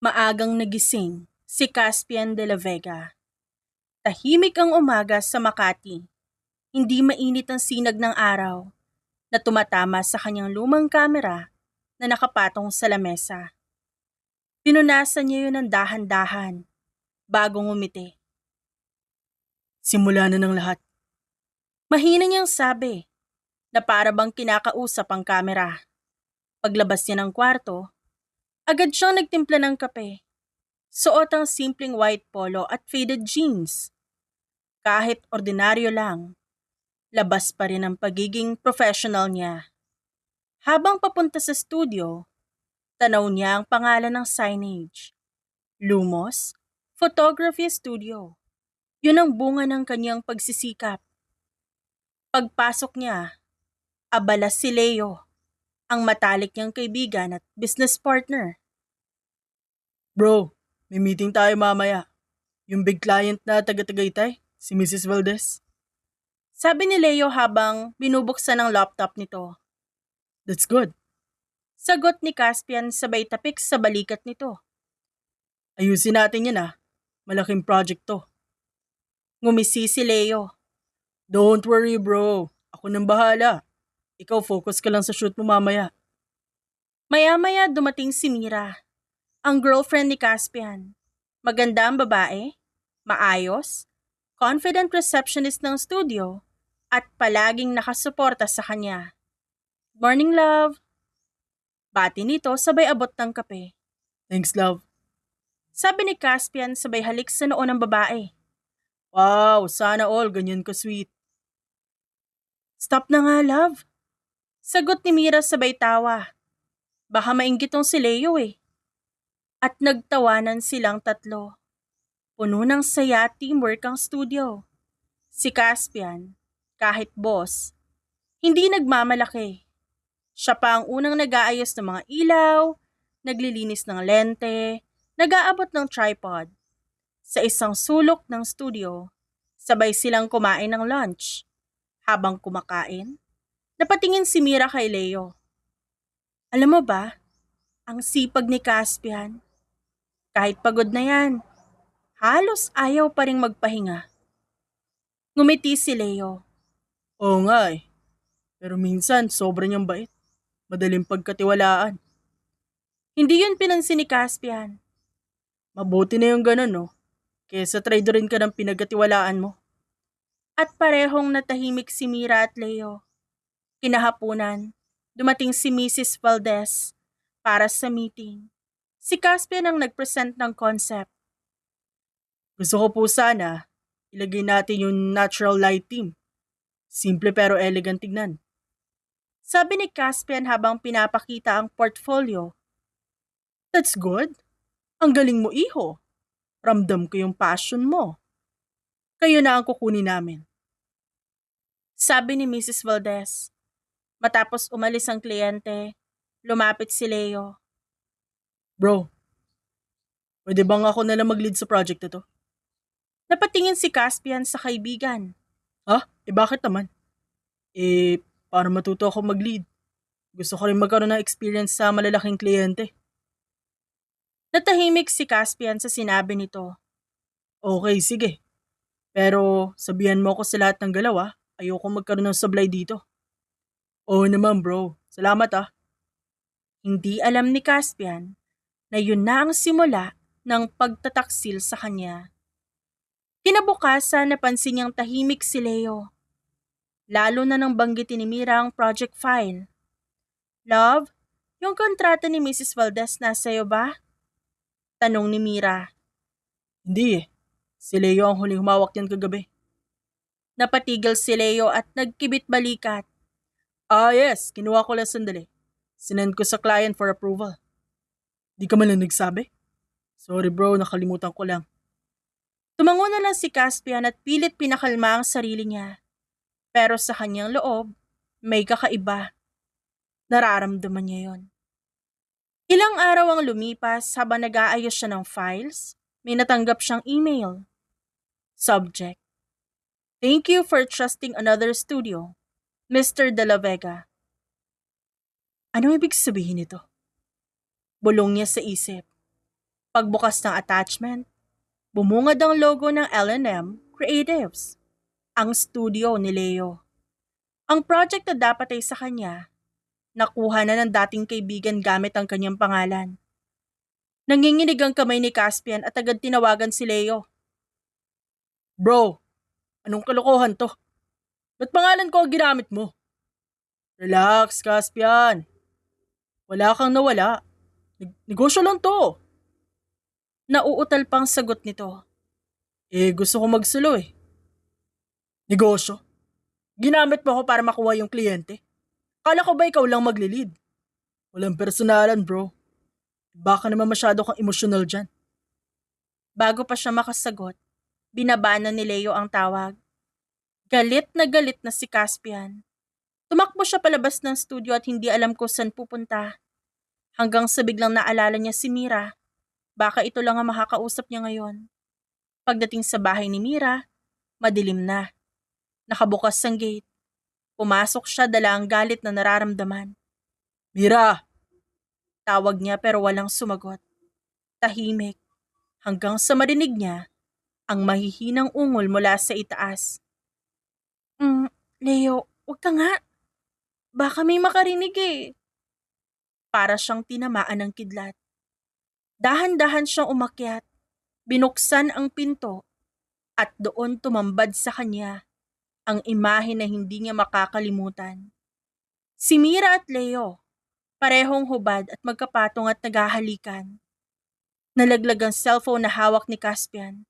Maagang nagising si Caspian de la Vega. Tahimik ang umaga sa Makati. Hindi mainit ang sinag ng araw na tumatama sa kanyang lumang kamera na nakapatong sa lamesa. Pinunasan niya yun ng dahan-dahan bago ngumiti. Simula na ng lahat. Mahina niyang sabi na para bang kinakausap ang kamera. Paglabas niya ng kwarto, agad siyang nagtimpla ng kape. Suot ang simpleng white polo at faded jeans. Kahit ordinaryo lang, labas pa rin ang pagiging professional niya. Habang papunta sa studio, tanaw niya ang pangalan ng signage. Lumos Photography Studio. Yun ang bunga ng kanyang pagsisikap. Pagpasok niya, abala si Leo, ang matalik niyang kaibigan at business partner. Bro, may meeting tayo mamaya. Yung big client na taga-Tagaytay, si Mrs. Valdez. Sabi ni Leo habang binubuksan ang laptop nito. That's good. Sagot ni Caspian sabay tapik sa balikat nito. Ayusin natin yan ah. Malaking project to. Ngumisi si Leo. Don't worry bro. Ako nang bahala. Ikaw focus ka lang sa shoot mo mamaya. Maya-maya dumating si Mira, ang girlfriend ni Caspian. Maganda ang babae, maayos, confident receptionist ng studio, at palaging nakasuporta sa kanya. Morning, love. Bati nito sabay abot ng kape. Thanks, love. Sabi ni Caspian sabay halik sa noo ng babae. Wow, sana all ganyan ka sweet. Stop na nga, love. Sagot ni Mira sabay tawa. Baka mainggit tong si Leo eh. At nagtawanan silang tatlo. Puno ng saya at teamwork ang studio. Si Caspian, kahit boss, hindi nagmamalaki. Siya pa ang unang nag-aayos ng mga ilaw, naglilinis ng lente, nag-aabot ng tripod. Sa isang sulok ng studio, sabay silang kumain ng lunch. Habang kumakain, napatingin si Mira kay Leo. Alam mo ba, ang sipag ni Caspian, kahit pagod na yan, halos ayaw pa ring magpahinga. Ngumiti si Leo. Oo nga eh, pero minsan sobra niyang bait. Madaling pagkatiwalaan. Hindi yun pinansin ni Caspian. Mabuti na yung ganun no, kesa traidorin ka ng pinagkatiwalaan mo. At parehong natahimik si Mira at Leo. Kinahapunan, dumating si Mrs. Valdez para sa meeting. Si Caspian ang nag-present ng concept. Gusto ko po sana, ilagay natin yung natural light theme. Simple pero elegant tignan. Sabi ni Caspian habang pinapakita ang portfolio. That's good. Ang galing mo, iho. Ramdam ko yung passion mo. Kayo na ang kukunin namin. Sabi ni Mrs. Valdez. Matapos umalis ang kliyente, lumapit si Leo. Bro, pwede bang ako nalang mag-lead sa project na to? Napatingin si Caspian sa kaibigan. Ha? Bakit naman? Para matuto ako mag-lead. Gusto ko rin magkaroon ng experience sa malalaking kliyente. Natahimik si Caspian sa sinabi nito. Okay, sige. Pero sabihan mo ako sa lahat ng galaw ah. Ayoko magkaroon ng sablay dito. Oo naman bro. Salamat ah. Hindi alam ni Caspian na yun na ang simula ng pagtataksil sa kanya. Kinabukasan napansin niyang tahimik si Leo. Lalo na nang banggitin ni Mira ang project file. Love, yung kontrata ni Mrs. Valdez nasa'yo ba? Tanong ni Mira. Hindi eh. Si Leo ang huling humawak niyan kagabi. Napatigil si Leo at nagkibit balikat. Yes. Kinuha ko lang sandali. Sinend ko sa client for approval. Di ka man lang nagsabi? Sorry bro, nakalimutan ko lang. Tumango na lang si Caspian at pilit pinakalma ang sarili niya. Pero sa kanyang loob, may kakaiba. Nararamdaman niya yon. Ilang araw ang lumipas habang nag-aayos siya ng files, may natanggap siyang email. Subject: Thank you for trusting another studio, Mr. De La Vega. Ano ibig sabihin nito? Bulong niya sa isip. Pagbukas ng attachment, bumungad ang logo ng L&M Creatives, ang studio ni Leo. Ang project na dapat ay sa kanya, nakuha na ng dating kaibigan gamit ang kanyang pangalan. Nanginginig ang kamay ni Caspian at agad tinawagan si Leo. Bro, anong kalokohan to? Ba't pangalan ko ang ginamit mo? Relax, Caspian. Wala kang nawala. Negosyo lang to. Nauutal pang sagot nito. Gusto ko magsulo eh. Negosyo? Ginamit mo ako para makuha yung kliyente? Kala ko ba ikaw lang maglilid? Walang personalan, bro. Baka naman masyado kang emosyonal dyan. Bago pa siya makasagot, binabana ni Leo ang tawag. Galit na si Caspian. Tumakbo siya palabas ng studio at hindi alam kung saan pupunta. Hanggang sa biglang naalala niya si Mira. Baka ito lang ang makakausap niya ngayon. Pagdating sa bahay ni Mira, madilim na. Nakabukas ang gate. Pumasok siya dala ang galit na nararamdaman. Mira! Tawag niya pero walang sumagot. Tahimik. Hanggang sa marinig niya ang mahihinang ungol mula sa itaas. Leo, wag ka nga. Baka may makarinig eh. Para siyang tinamaan ng kidlat. Dahan-dahan siyang umakyat. Binuksan ang pinto at doon tumambad sa kanya ang imahe na hindi niya makakalimutan. Si Mira at Leo, parehong hubad at magkapatong at naghahalikan. Nalaglag ang cellphone na hawak ni Caspian.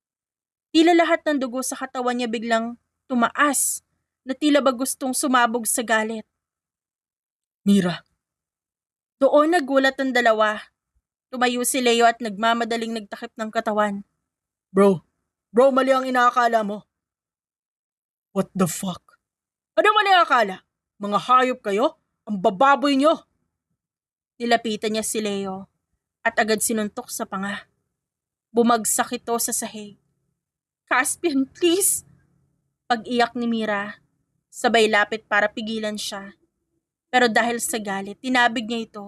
Tila lahat ng dugo sa katawan niya biglang tumaas na tila ba gustong sumabog sa galit. Mira. Doon nagulat ang dalawa. Tumayo si Leo at nagmamadaling nagtakip ng katawan. Bro, mali ang inaakala mo. What the fuck? Ano mali ang akala? Mga hayop kayo? Ang bababoy nyo! Nilapitan niya si Leo at agad sinuntok sa panga. Bumagsak ito sa sahig. Caspian, please! Pag-iyak ni Mira, sabay lapit para pigilan siya. Pero dahil sa galit, tinabig niya ito.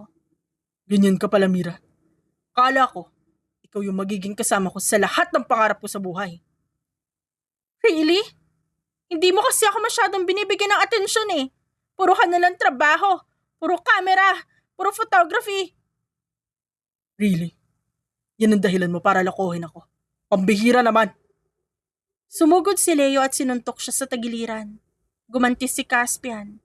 Ganyan ka pala, Mira. Kala ko, ikaw yung magiging kasama ko sa lahat ng pangarap ko sa buhay. Really? Hindi mo kasi ako masyadong binibigyan ng atensyon eh. Puro ka nalang trabaho, puro camera, puro photography. Really? Yan ang dahilan mo para lokohin ako. Pambihira naman. Sumugod si Leo at sinuntok siya sa tagiliran. Gumanti si Caspian.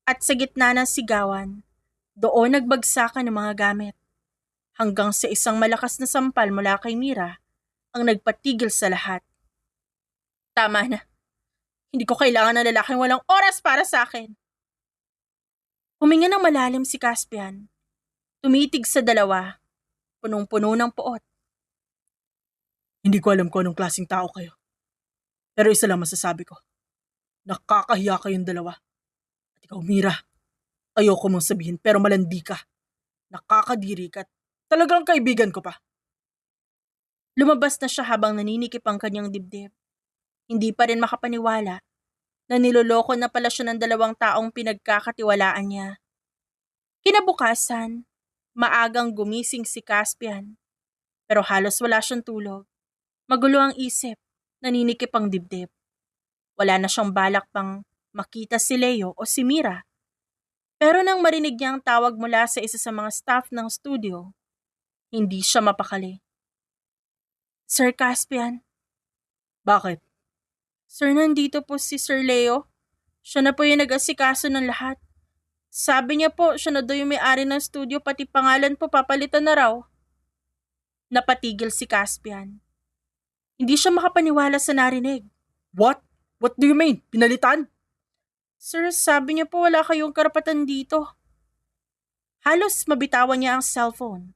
At sa gitna ng sigawan, doon nagbagsakan ng mga gamit. Hanggang sa isang malakas na sampal mula kay Mira ang nagpatigil sa lahat. Tama na. Hindi ko kailangan ng lalaking walang oras para sa akin. Huminga ng malalim si Caspian. Tumitig sa dalawa. Punong-puno ng poot. Hindi ko alam kung anong klaseng tao kayo. Pero isa lang masasabi ko. Nakakahiya kayong dalawa. At ikaw, Mira, ayoko mong sabihin pero malandi ka. Nakakadiri ka. Talagang kaibigan ko pa. Lumabas na siya habang naninikip ang kanyang dibdib. Hindi pa rin makapaniwala na niloloko na pala siya ng dalawang taong pinagkakatiwalaan niya. Kinabukasan, maagang gumising si Caspian. Pero halos wala siyang tulog. Magulo ang isip, naninikip ang dibdib. Wala na siyang balak pang makita si Leo o si Mira. Pero nang marinig niya ang tawag mula sa isa sa mga staff ng studio, hindi siya mapakali. Sir Caspian? Bakit? Sir, nandito po si Sir Leo. Siya na po yung nag-asikaso ng lahat. Sabi niya po, siya na daw yung may-ari ng studio, pati pangalan po papalitan na raw. Napatigil si Caspian. Hindi siya makapaniwala sa narinig. What? What do you mean? Pinalitan? Sir, sabi niya po wala kayong karapatan dito. Halos mabitawan niya ang cellphone.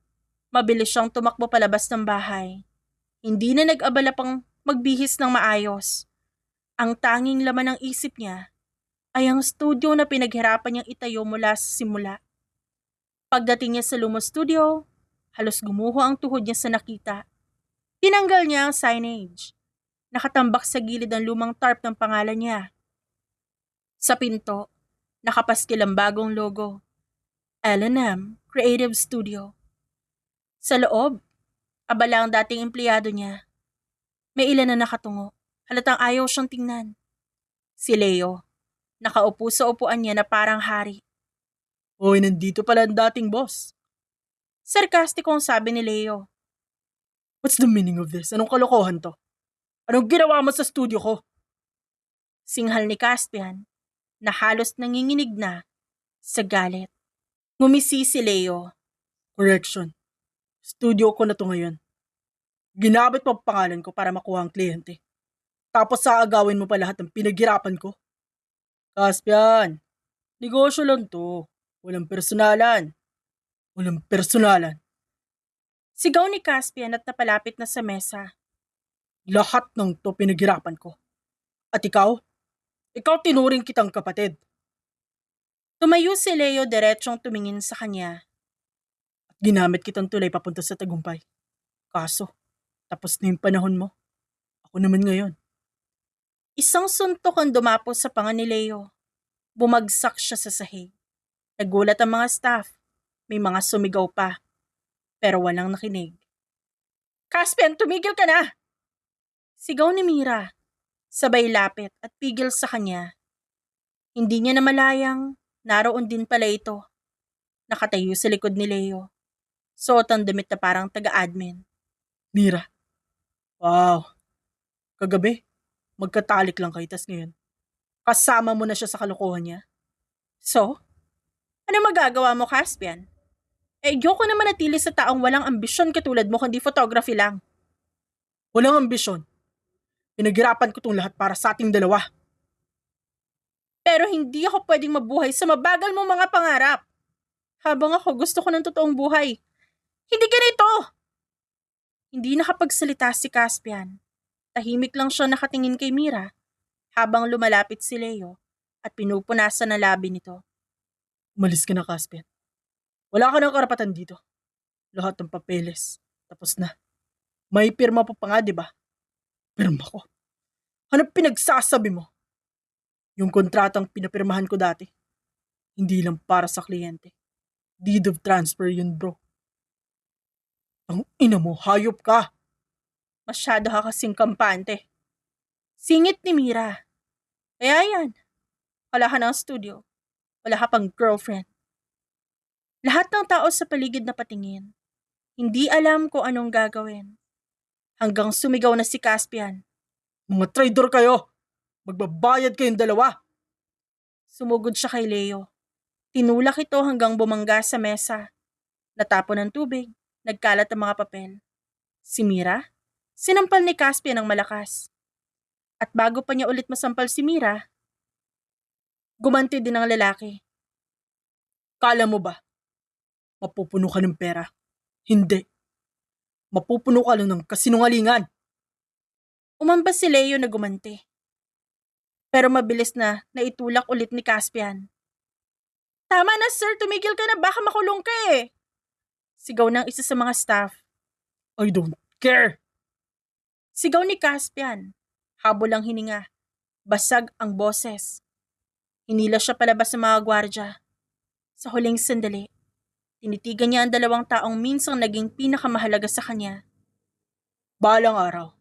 Mabilis siyang tumakbo palabas ng bahay. Hindi na nag-abala pang magbihis ng maayos. Ang tanging laman ng isip niya ay ang studio na pinaghirapan niyang itayo mula sa simula. Pagdating niya sa lumang studio, halos gumuho ang tuhod niya sa nakita. Tinanggal niya ang signage. Nakatambak sa gilid ang lumang tarp ng pangalan niya. Sa pinto, nakapaskil ang bagong logo. L&M Creative Studio. Sa loob, Abala ang dating empleyado niya. May ilan na nakatungo. Halatang ayaw siyang tingnan. Si Leo, nakaupo sa upuan niya na parang hari. Hoy, nandito pala ang dating boss. Sarkastikong sabi ni Leo. What's the meaning of this? Anong kalokohan to? Anong ginawa mo sa studio ko? Singhal ni Caspian na halos nanginginig na sa galit. Ngumisi si Leo. Correction. Studio ko na to ngayon. Ginamit mo ang pangalan ko para makuha ang kliyente. Tapos saagawin mo pa lahat ng pinaghirapan ko. Caspian, negosyo lang to. Walang personalan. Walang personalan. Sigaw ni Caspian at napalapit na sa mesa. Lahat ng to pinaghirapan ko. At ikaw? Ikaw tinuring kitang kapatid. Tumayo si Leo diretsong tumingin sa kanya. At ginamit kitang tulay papunta sa tagumpay. Kaso, tapos na yung panahon mo. Ako naman ngayon. Isang suntok ang dumapos sa panga ni Leo. Bumagsak siya sa sahig. Nagulat ang mga staff. May mga sumigaw pa. Pero walang nakinig. Caspian, tumigil ka na! Sigaw ni Mira. Sabay lapit at pigil sa kanya. Hindi niya namalayang naroon din pala ito. Nakatayo sa likod ni Leo. Suot ang damit na parang taga-admin. Mira. Wow. Kagabi, magkatalik lang kayo, tas ngayon. Kasama mo na siya sa kalokohan niya. So, ano magagawa mo, Caspian? Ayoko na manatili sa taong walang ambisyon katulad mo kundi photography lang. Walang ambisyon. Pinaghirapan ko tong lahat para sa ating dalawa. Pero hindi ako pwedeng mabuhay sa mabagal mong mga pangarap. Habang ako gusto ko ng totoong buhay. Hindi ganito! Hindi nakapagsalita si Caspian. Tahimik lang siya nakatingin kay Mira habang lumalapit si Leo at pinupunasan na labi nito. Umalis ka na, Caspian. Wala ka ng karapatan dito. Lahat ng papeles. Tapos na. May pirma pa pa nga, di ba? Pirma ko. Anong pinagsasabi mo? Yung kontratang pinapirmahan ko dati. Hindi lang para sa kliyente. Deed of transfer yun, bro. Ang ina mo, hayop ka. Masyado ka kasing kampante. Singit ni Mira. Kaya yan. Wala ka ng studio. Wala ka pang girlfriend. Lahat ng tao sa paligid na patingin. Hindi alam kung anong gagawin. Hanggang sumigaw na si Caspian. Mga traitor kayo. Magbabayad kayong dalawa. Sumugod siya kay Leo. Tinulak ito hanggang bumangga sa mesa. Natapon ng tubig. Nagkalat ang mga papel. Si Mira, sinampal ni Caspian ng malakas. At bago pa niya ulit masampal si Mira, gumanti din ang lalaki. Kala mo ba? Mapupuno ka ng pera? Hindi. Mapupuno ka lang ng kasinungalingan. Umambas si Leo na gumanti. Pero mabilis na naitulak ulit ni Caspian. Tama na sir, tumigil ka na, baka makulong ka eh. Sigaw ng isa sa mga staff. I don't care. Sigaw ni Caspian. Habol ang hininga. Basag ang boses. Hinila siya palabas sa mga gwardya. Sa huling sandali, tinitigan niya ang dalawang taong minsang naging pinakamahalaga sa kanya. Balang araw,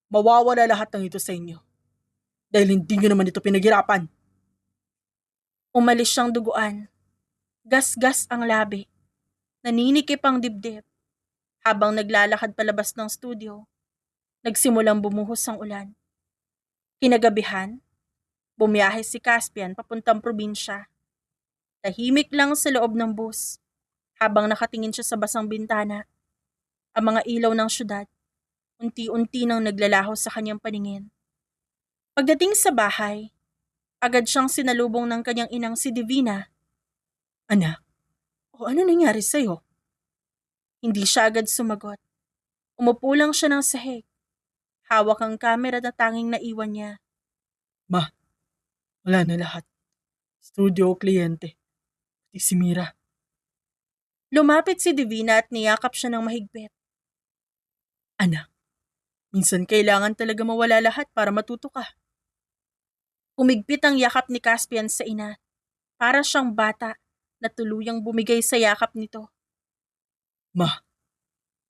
mawawala lahat ng ito sa inyo. Dahil hindi nyo naman ito pinaghirapan. Umalis siyang duguan. Gas-gas ang labi. Naninikip ang dibdib. Habang naglalakad palabas ng studio, nagsimulang bumuhos ang ulan. Kinagabihan, bumiyahe si Caspian papuntang probinsya. Tahimik lang sa loob ng bus, habang nakatingin siya sa basang bintana. Ang mga ilaw ng syudad, unti-unti nang naglalaho sa kanyang paningin. Pagdating sa bahay, agad siyang sinalubong ng kanyang inang si Divina. Anak, ano nangyari sa'yo? Hindi siya agad sumagot. Umupo lang siya ng sahig. Hawak ang kamera na tanging naiwan niya. Ma, wala na lahat. Studio, kliyente. Pati si Mira. Lumapit si Divina at niyakap siya ng mahigpit. Anak, minsan kailangan talaga mawala lahat para matuto ka. Umigpit ang yakap ni Caspian sa ina. Para siyang bata na tuluyang bumigay sa yakap nito. Ma,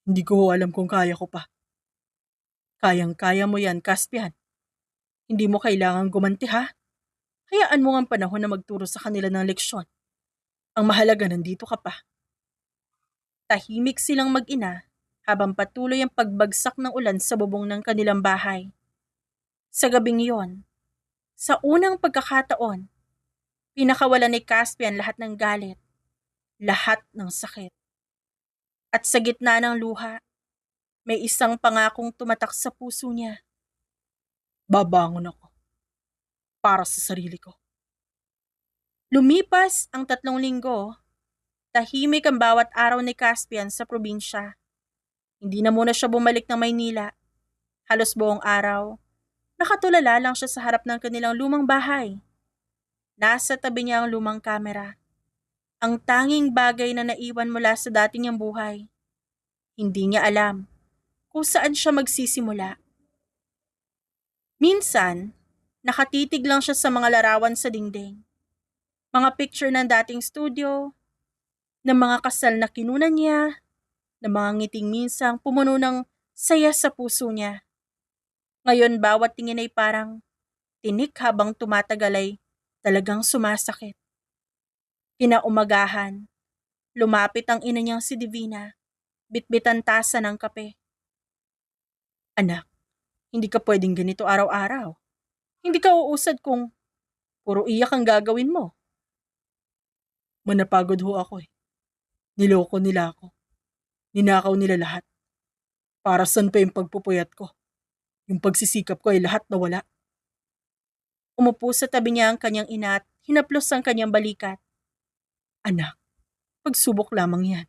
Hindi ko alam kung kaya ko pa. Kayang-kaya mo yan, Caspian. Hindi mo kailangang gumanti ha. Hayaan mo ang panahon na magturo sa kanila ng leksyon. Ang mahalaga nandito ka pa. Tahimik silang mag-ina habang patuloy ang pagbagsak ng ulan sa bubong ng kanilang bahay. Sa gabing iyon, sa unang pagkakataon, pinakawalan ni Caspian lahat ng galit, lahat ng sakit. At sa gitna ng luha, may isang pangakong tumatak sa puso niya. Babangon ako. Para sa sarili ko. Lumipas ang 3 linggo, tahimik ang bawat araw ni Caspian sa probinsya. Hindi na muna siya bumalik ng Maynila. Halos buong araw, nakatulala lang siya sa harap ng kanilang lumang bahay. Nasa tabi niya ang lumang kamera. Ang tanging bagay na naiwan mula sa dati niyang buhay. Hindi niya alam kung saan siya magsisimula. Minsan, nakatitig lang siya sa mga larawan sa dingding. Mga picture ng dating studio, ng mga kasal na kinunan niya, ng mga ngiting minsang pumuno ng saya sa puso niya. Ngayon bawat tingin ay parang tinik habang tumatagal ay talagang sumasakit. Kinaumagahan, lumapit ang ina niyang si Divina, bitbitan tasa ng kape. Anak, hindi ka pwedeng ganito araw-araw. Hindi ka uusad kung puro iyak ang gagawin mo. Manapagod ho ako eh. Niloko nila ako. Ninakaw nila lahat. Para saan pa yung pagpupuyat ko? Yung pagsisikap ko ay lahat nawala. Umupo sa tabi niya ang kanyang ina at hinaplos ang kanyang balikat. Anak, pagsubok lamang yan.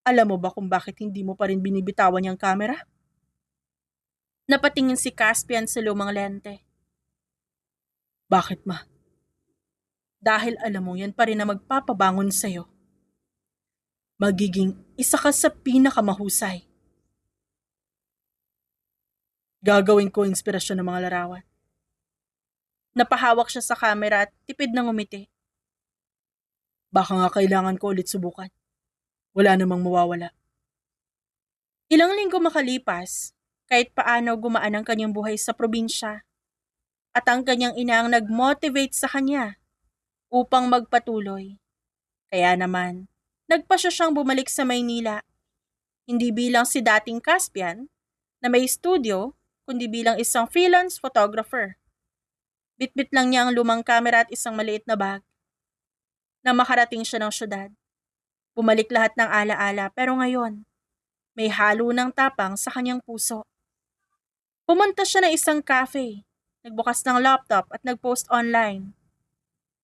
Alam mo ba kung bakit hindi mo pa rin binibitawan yung camera? Napatingin si Caspian sa lumang lente. Bakit ma? Dahil alam mo yan pa rin na magpapabangon sa'yo. Magiging isa ka sa pinakamahusay. Gagawin ko inspirasyon ng mga larawan. Napahawak siya sa kamera at tipid ng umiti. Baka nga kailangan ko ulit subukan. Wala namang mawawala. Ilang linggo makalipas, kahit paano gumaan ang kanyang buhay sa probinsya. At ang kanyang ina ang nag-motivate sa kanya upang magpatuloy. Kaya naman, nagpasya siyang bumalik sa Maynila. Hindi bilang si dating Caspian na may studio, kundi bilang isang freelance photographer. Bitbit lang niya ang lumang kamera at isang maliit na bag. Na makarating siya ng syudad. Bumalik lahat ng alaala pero ngayon, may halo ng tapang sa kanyang puso. Pumunta siya ng isang cafe, nagbukas ng laptop at nagpost online.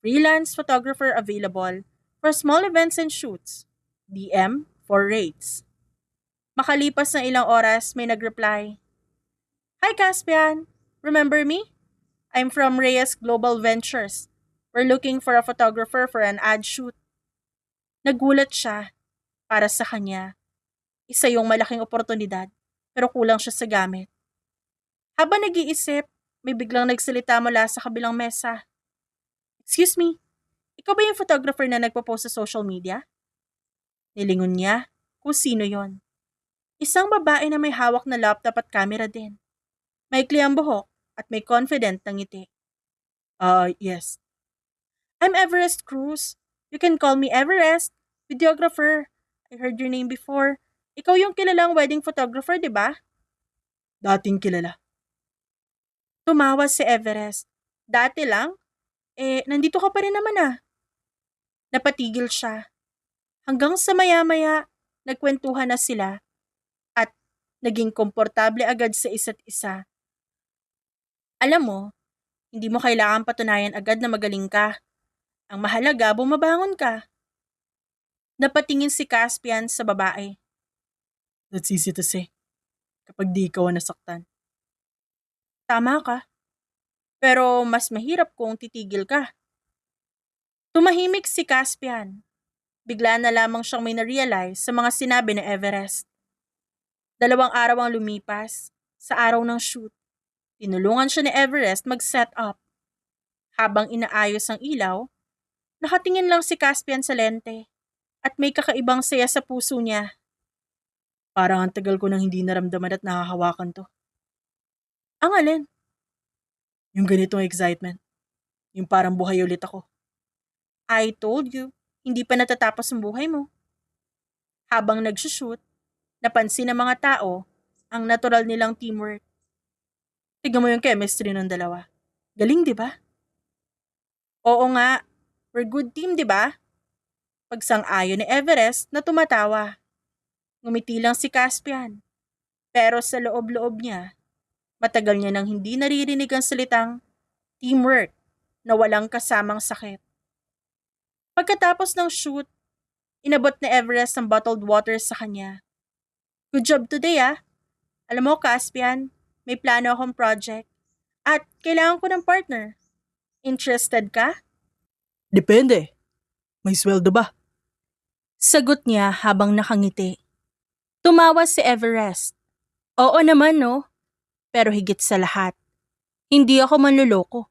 Freelance photographer available for small events and shoots. DM for rates. Makalipas ng ilang oras, may nagreply. Hi Caspian! Remember me? I'm from Reyes Global Ventures. We're looking for a photographer for an ad shoot. Nagulat siya. Para sa kanya, isa yung malaking oportunidad, pero kulang siya sa gamit. Habang nag-iisip, may biglang nagsalita mula sa kabilang mesa. Excuse me, ikaw ba yung photographer na nagpo-post sa social media? Nilingon niya kung sino yon. Isang babae na may hawak na laptop at camera din. Maikli ang buhok at may confident na ngiti. Yes. I'm Everest Cruz. You can call me Everest. Videographer. I heard your name before. Ikaw yung kilalang wedding photographer, di ba? Dating kilala. Tumawa si Everest. Dati lang? Nandito ka pa rin naman ah. Napatigil siya. Hanggang sa maya-maya, nagkwentuhan na sila at naging komportable agad sa isa't isa. Alam mo, hindi mo kailangan patunayan agad na magaling ka. Ang mahalaga, bumabangon ka. Napatingin si Caspian sa babae. That's easy to say. Kapag di ikaw ang nasaktan. Tama ka. Pero mas mahirap kung titigil ka. Tumahimik si Caspian. Bigla na lamang siyang may na-realize sa mga sinabi ni Everest. 2 araw ang lumipas. Sa araw ng shoot, tinulungan siya ni Everest mag-set up. Habang inaayos ang ilaw, nakatingin lang si Caspian sa lente at may kakaibang saya sa puso niya. Parang ang tagal ko nang hindi naramdaman at nahahawakan to. Ang alin? Yung ganitong excitement. Yung parang buhay ulit ako. I told you, hindi pa natatapos ang buhay mo. Habang nagsushoot, napansin ng mga tao ang natural nilang teamwork. Tignan mo yung chemistry ng dalawa. Galing, di ba? Oo nga, we're good team, di ba? Pagsang-ayon ni Everest na tumatawa. Ngumiti lang si Caspian. Pero sa loob-loob niya, matagal niya nang hindi naririnig ang salitang teamwork na walang kasamang sakit. Pagkatapos ng shoot, inabot ni Everest ang bottled water sa kanya. Good job today Alam mo Caspian, may plano akong project at kailangan ko ng partner. Interested ka? Depende. May sweldo ba? Sagot niya habang nakangiti. Tumawa si Everest. Oo naman no, pero higit sa lahat, hindi ako manluloko.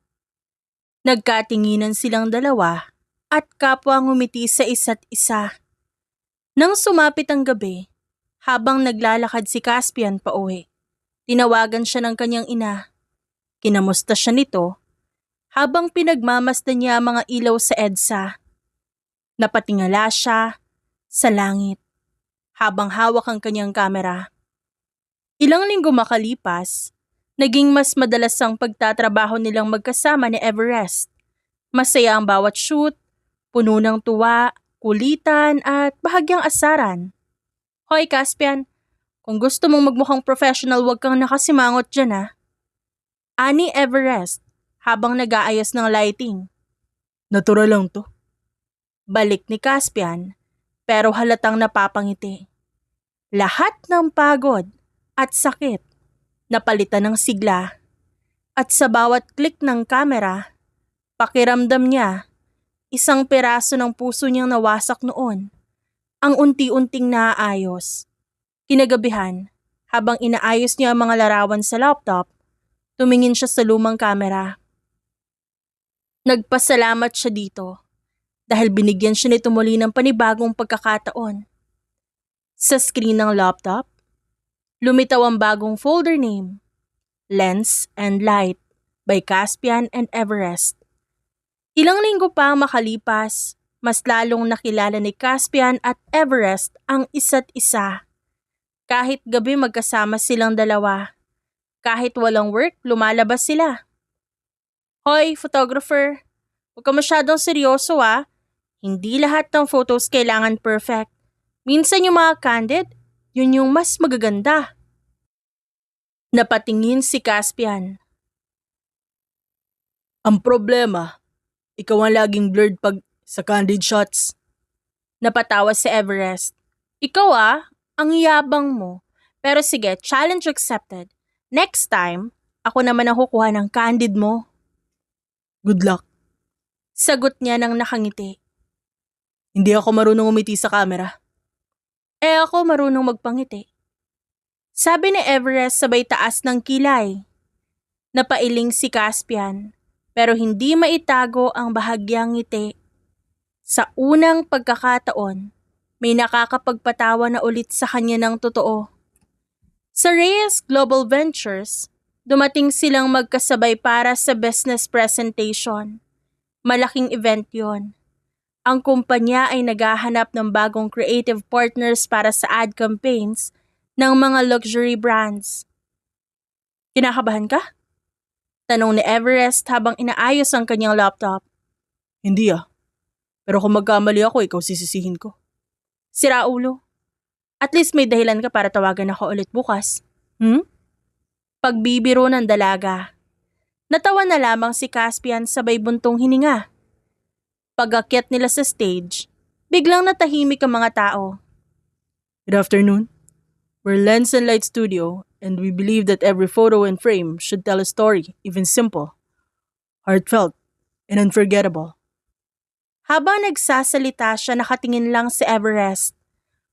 Nagkatinginan silang dalawa at kapwa ngumiti sa isa't isa. Nang sumapit ang gabi, habang naglalakad si Caspian pauwi, tinawagan siya ng kanyang ina. Kinamusta siya nito habang pinagmamasdan niya ang mga ilaw sa EDSA. Napatingala siya sa langit habang hawak ang kanyang kamera. Ilang linggo makalipas, naging mas madalas ang pagtatrabaho nilang magkasama ni Everest. Masaya ang bawat shoot, puno ng tuwa, kulitan at bahagyang asaran. Hoy Caspian, kung gusto mong magmukhang professional huwag kang nakasimangot dyan Ani Everest habang nag-aayos ng lighting. Natural lang to. Balik ni Caspian pero halatang napapangiti. Lahat ng pagod at sakit napalitan ng sigla. At sa bawat click ng kamera, pakiramdam niya, isang piraso ng puso niyang nawasak noon, ang unti-unting naaayos. Kinagabihan, habang inaayos niya ang mga larawan sa laptop, tumingin siya sa lumang kamera. Nagpasalamat siya dito dahil binigyan siya nito muli ng panibagong pagkakataon. Sa screen ng laptop, lumitaw ang bagong folder name, Lens and Light by Caspian and Everest. Ilang linggo pa makalipas, mas lalong nakilala ni Caspian at Everest ang isa't isa. Kahit gabi magkasama silang dalawa. Kahit walang work, lumalabas sila. Hoy, photographer, huwag ka masyadong seryoso Hindi lahat ng photos kailangan perfect. Minsan yung mga candid, yun yung mas magaganda. Napatingin si Caspian. Ang problema, ikaw ang laging blurred pag sa candid shots. Napatawa si Everest. Ikaw ang yabang mo. Pero sige, challenge accepted. Next time, ako naman ang kukuha ng candid mo. Good luck. Sagot niya nang nakangiti. Hindi ako marunong umiti sa camera. Ako marunong magpangiti. Sabi ni Everest sabay taas ng kilay. Napailing si Caspian, pero hindi maitago ang bahagyang ngiti. Sa unang pagkakataon, may nakakapagpatawa na ulit sa kanya ng totoo. Sa Reyes Global Ventures, dumating silang magkasabay para sa business presentation. Malaking event yon. Ang kumpanya ay naghahanap ng bagong creative partners para sa ad campaigns ng mga luxury brands. Kinakabahan ka? Tanong ni Everest habang inaayos ang kanyang laptop. Hindi Pero kung magkamali ako, ikaw sisisihin ko. Sira ulo. At least may dahilan ka para tawagan ako ulit bukas. Pagbibiro ng dalaga. Natawa na lamang si Caspian sabay buntong hininga. Pag-akyat nila sa stage, biglang natahimik ang mga tao. Good afternoon. We're Lens and Light Studio and we believe that every photo and frame should tell a story, even simple, heartfelt, and unforgettable. Habang nagsasalita siya nakatingin lang si Everest.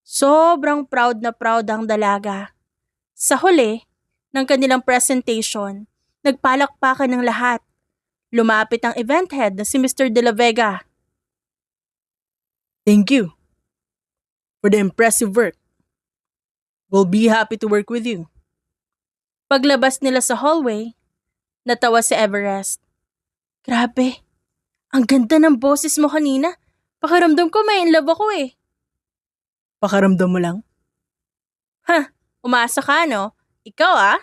Sobrang proud na proud ang dalaga. Sa huli ng kanilang presentation, nagpalakpakan ng lahat. Lumapit ang event head na si Mr. De La Vega. Thank you for the impressive work. We'll be happy to work with you. Paglabas nila sa hallway, natawa si Everest. Grabe, ang ganda ng boses mo kanina. Pakiramdam ko may in love ako eh. Pakaramdam mo lang? Umasa ka no? Ikaw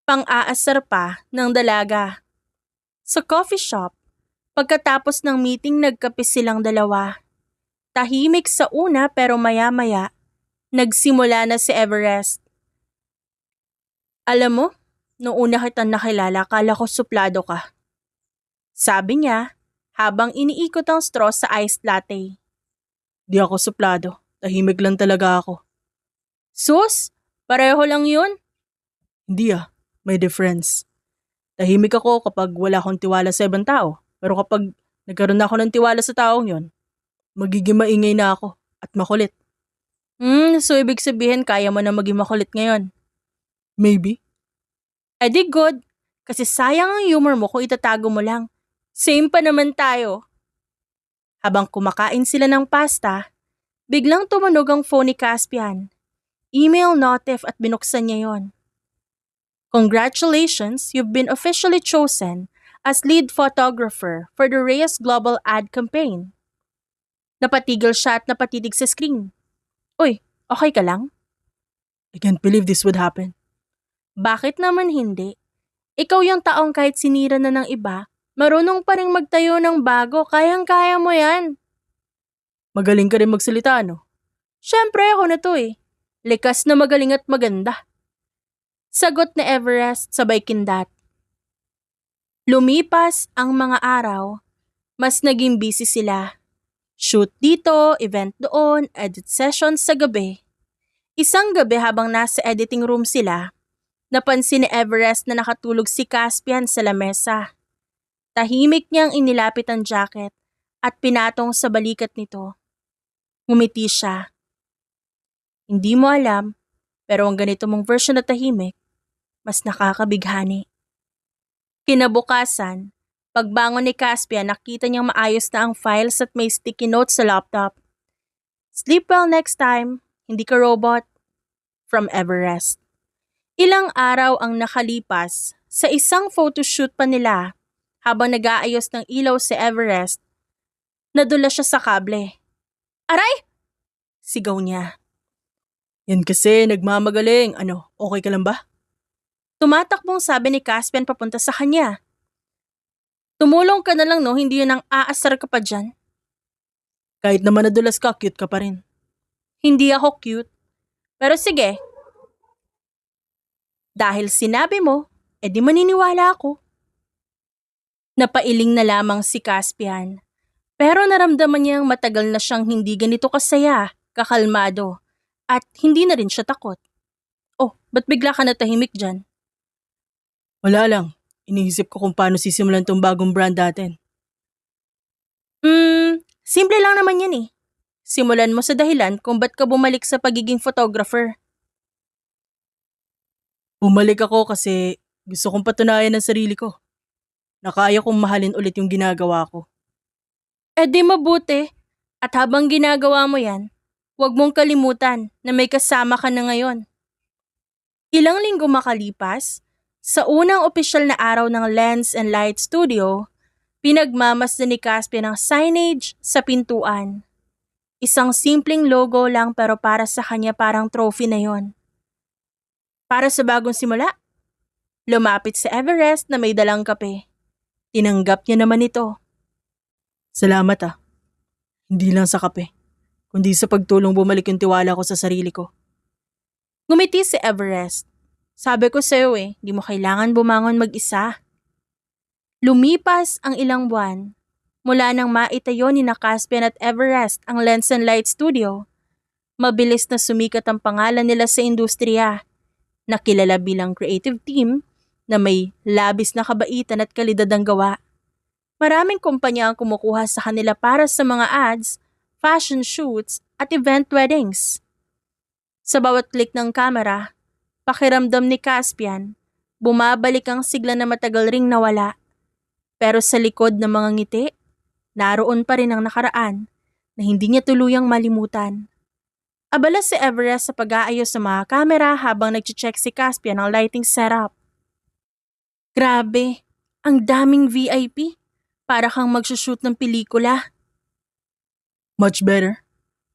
Pang-aasar pa ng dalaga. Sa coffee shop, pagkatapos ng meeting nagkape silang dalawa. Tahimik sa una pero maya-maya, nagsimula na si Everest. Alam mo, noong una kitang nakilala, kala ko suplado ka. Sabi niya, habang iniikot ang straw sa iced latte. Di ako suplado. Tahimik lang talaga ako. Sus, pareho lang yun. Hindi may difference. Tahimik ako kapag wala akong tiwala sa ibang tao. Pero kapag nagkaroon ako ng tiwala sa taong yon, magiging maingay na ako at makulit. So ibig sabihin kaya mo na maging makulit ngayon. Maybe. Eh di good, kasi sayang ang humor mo kung itatago mo lang. Same pa naman tayo. Habang kumakain sila ng pasta, biglang tumunog ang phone ni Caspian. Email notif at binuksan niya yon. Congratulations, you've been officially chosen as lead photographer for the Reyes Global Ad Campaign. Napatigil siya at napatitig sa screen. Uy, okay ka lang? I can't believe this would happen. Bakit naman hindi? Ikaw yung taong kahit sinira na ng iba, marunong pa rin magtayo ng bago, kayang-kaya mo yan. Magaling ka rin magsalita, no? Siyempre ako na to eh. Likas na magaling at maganda. Sagot ni Everest sabay kindat. Lumipas ang mga araw, mas naging busy sila. Shoot dito, event doon, edit sessions sa gabi. Isang gabi habang nasa editing room sila, napansin ni Everest na nakatulog si Caspian sa lamesa. Tahimik niyang inilapit ang jacket at pinatong sa balikat nito. Ngumiti siya. Hindi mo alam, pero ang ganito mong version na tahimik, mas nakakabighani. Kinabukasan, pagbangon ni Caspian, nakita niyang maayos na ang files at may sticky notes sa laptop. Sleep well next time, hindi ka robot. From Everest. Ilang araw ang nakalipas, sa isang photoshoot pa nila, habang nag-aayos ng ilaw si Everest, nadula siya sa kable. Aray! Sigaw niya. Yan kasi, nagmamagaling. Okay ka lang ba? Tumatakbong sabi ni Caspian papunta sa kanya. Tumulong ka na lang no, hindi yun ang aasar ka pa dyan. Kahit naman nadulas ka, cute ka pa rin. Hindi ako cute. Pero sige. Dahil sinabi mo, edi maniniwala ako. Napailing na lamang si Caspian. Pero naramdaman niyang matagal na siyang hindi ganito kasaya, kakalmado, at hindi na rin siya takot. Oh, ba't bigla ka natahimik dyan? Wala lang. Iniisip ko kung paano sisimulan tong bagong brand natin. Simple lang naman yan eh. Simulan mo sa dahilan kung ba't ka bumalik sa pagiging photographer. Bumalik ako kasi gusto kong patunayan ng sarili ko. Na kaya kong mahalin ulit yung ginagawa ko. Eh di mabuti. At habang ginagawa mo yan, huwag mong kalimutan na may kasama ka na ngayon. Ilang linggo makalipas, sa unang opisyal na araw ng Lens and Light Studio, pinagmamasdan ni Caspian ang signage sa pintuan. Isang simpleng logo lang pero para sa kanya parang trophy na yon. Para sa bagong simula, lumapit si Everest na may dalang kape. Tinanggap niya naman ito. Salamat Hindi lang sa kape, kundi sa pagtulong bumalik yung tiwala ko sa sarili ko. Ngumiti si Everest. Sabi ko sa'yo di mo kailangan bumangon mag-isa. Lumipas ang ilang buwan. Mula nang maitayo ni Caspian at Everest ang Lens and Light Studio, mabilis na sumikat ang pangalan nila sa industriya, nakilala bilang creative team na may labis na kabaitan at kalidad ang gawa. Maraming kumpanya ang kumukuha sa kanila para sa mga ads, fashion shoots at event weddings. Sa bawat click ng kamera, pakiramdam ni Caspian, bumabalik ang sigla na matagal ring nawala. Pero sa likod ng mga ngiti, naroon pa rin ang nakaraan na hindi niya tuluyang malimutan. Abala si Everest sa pag-aayos sa mga kamera habang nag-check si Caspian ng lighting setup. Grabe, ang daming VIP. Para kang magsushoot ng pelikula. Much better.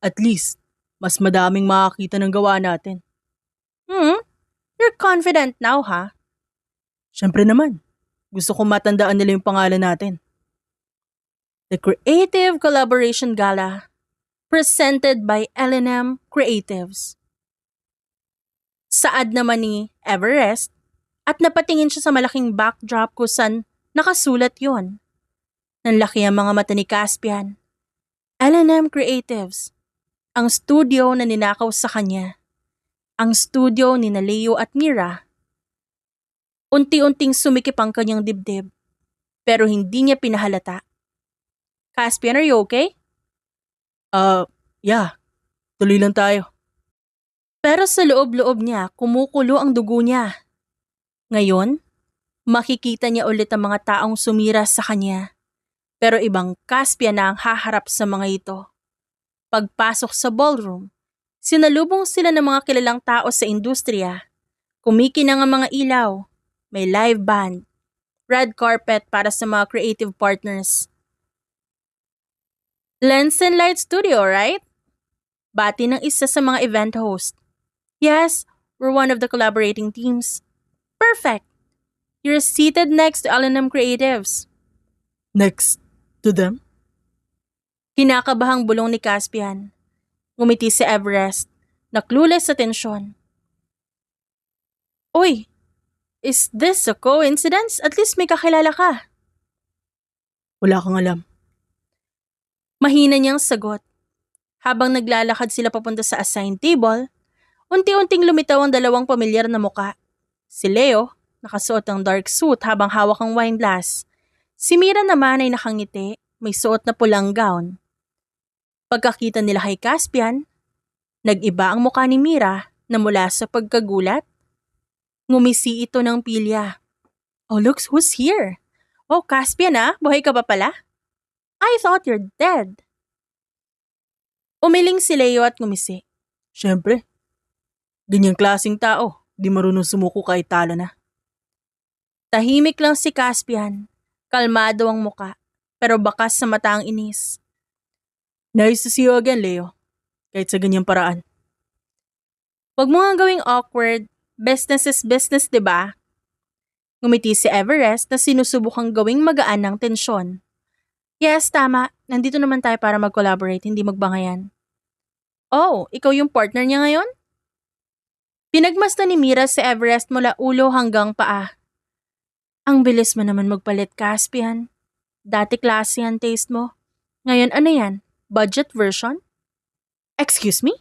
At least, mas madaming makakita ng gawa natin. You're confident now, ha? Siyempre naman, gusto kong matandaan nila yung pangalan natin. The Creative Collaboration Gala, presented by L&M Creatives. Saad naman ni Everest at napatingin siya sa malaking backdrop kung saan nakasulat yon. Nanlaki ang mga mata ni Caspian. L&M Creatives, ang studio na ninakaw sa kanya. Ang studio ni Leo at Mira. Unti-unting sumikip ang kanyang dibdib, pero hindi niya pinahalata. Caspian, are you okay? Yeah. Tuloy lang tayo. Pero sa loob-loob niya, kumukulo ang dugo niya. Ngayon, makikita niya ulit ang mga taong sumira sa kanya. Pero ibang Caspian na ang haharap sa mga ito. Pagpasok sa ballroom, sinalubong sila ng mga kilalang tao sa industriya. Kumikinang ang mga ilaw, may live band, red carpet para sa mga creative partners. Lens and Light Studio, right? Bati ng isa sa mga event host. Yes, we're one of the collaborating teams. Perfect! You're seated next to L&M Creatives. Next to them? Kinakabahang bulong ni Caspian. Ngumiti si Everest, na clueless sa tensyon. Uy, is this a coincidence? At least may kakilala ka. Wala kang alam. Mahina niyang sagot. Habang naglalakad sila papunta sa assigned table, unti-unting lumitaw ang dalawang pamilyar na muka. Si Leo, nakasuot ng dark suit habang hawak ang wine glass. Si Mira naman ay nakangiti, may suot na pulang gown. Pagkakita nila kay Caspian, nag-iba ang mukha ni Mira na mula sa pagkagulat. Ngumisi ito ng pilya. Oh, looks who's here? Oh, Caspian buhay ka pa pala? I thought you're dead. Umiling si Leo at ngumisi. Siyempre. Ganyang klaseng tao, di marunong sumuko kahit talo na. Tahimik lang si Caspian. Kalmado ang muka, pero bakas sa mata ang inis. Nice to see you again, Leo. Kahit sa ganyang paraan. Huwag mo nga gawing awkward. Business is business, diba? Ngumiti si Everest na sinusubukang gawing magaan ng tensyon. Yes, tama. Nandito naman tayo para mag-collaborate, hindi magbangayan. Oh, ikaw yung partner niya ngayon? Pinagmasdan ni Mira si Everest mula ulo hanggang paa. Ang bilis mo naman magpalit, Caspian. Dati klase yan taste mo. Ngayon ano yan? Budget version? Excuse me?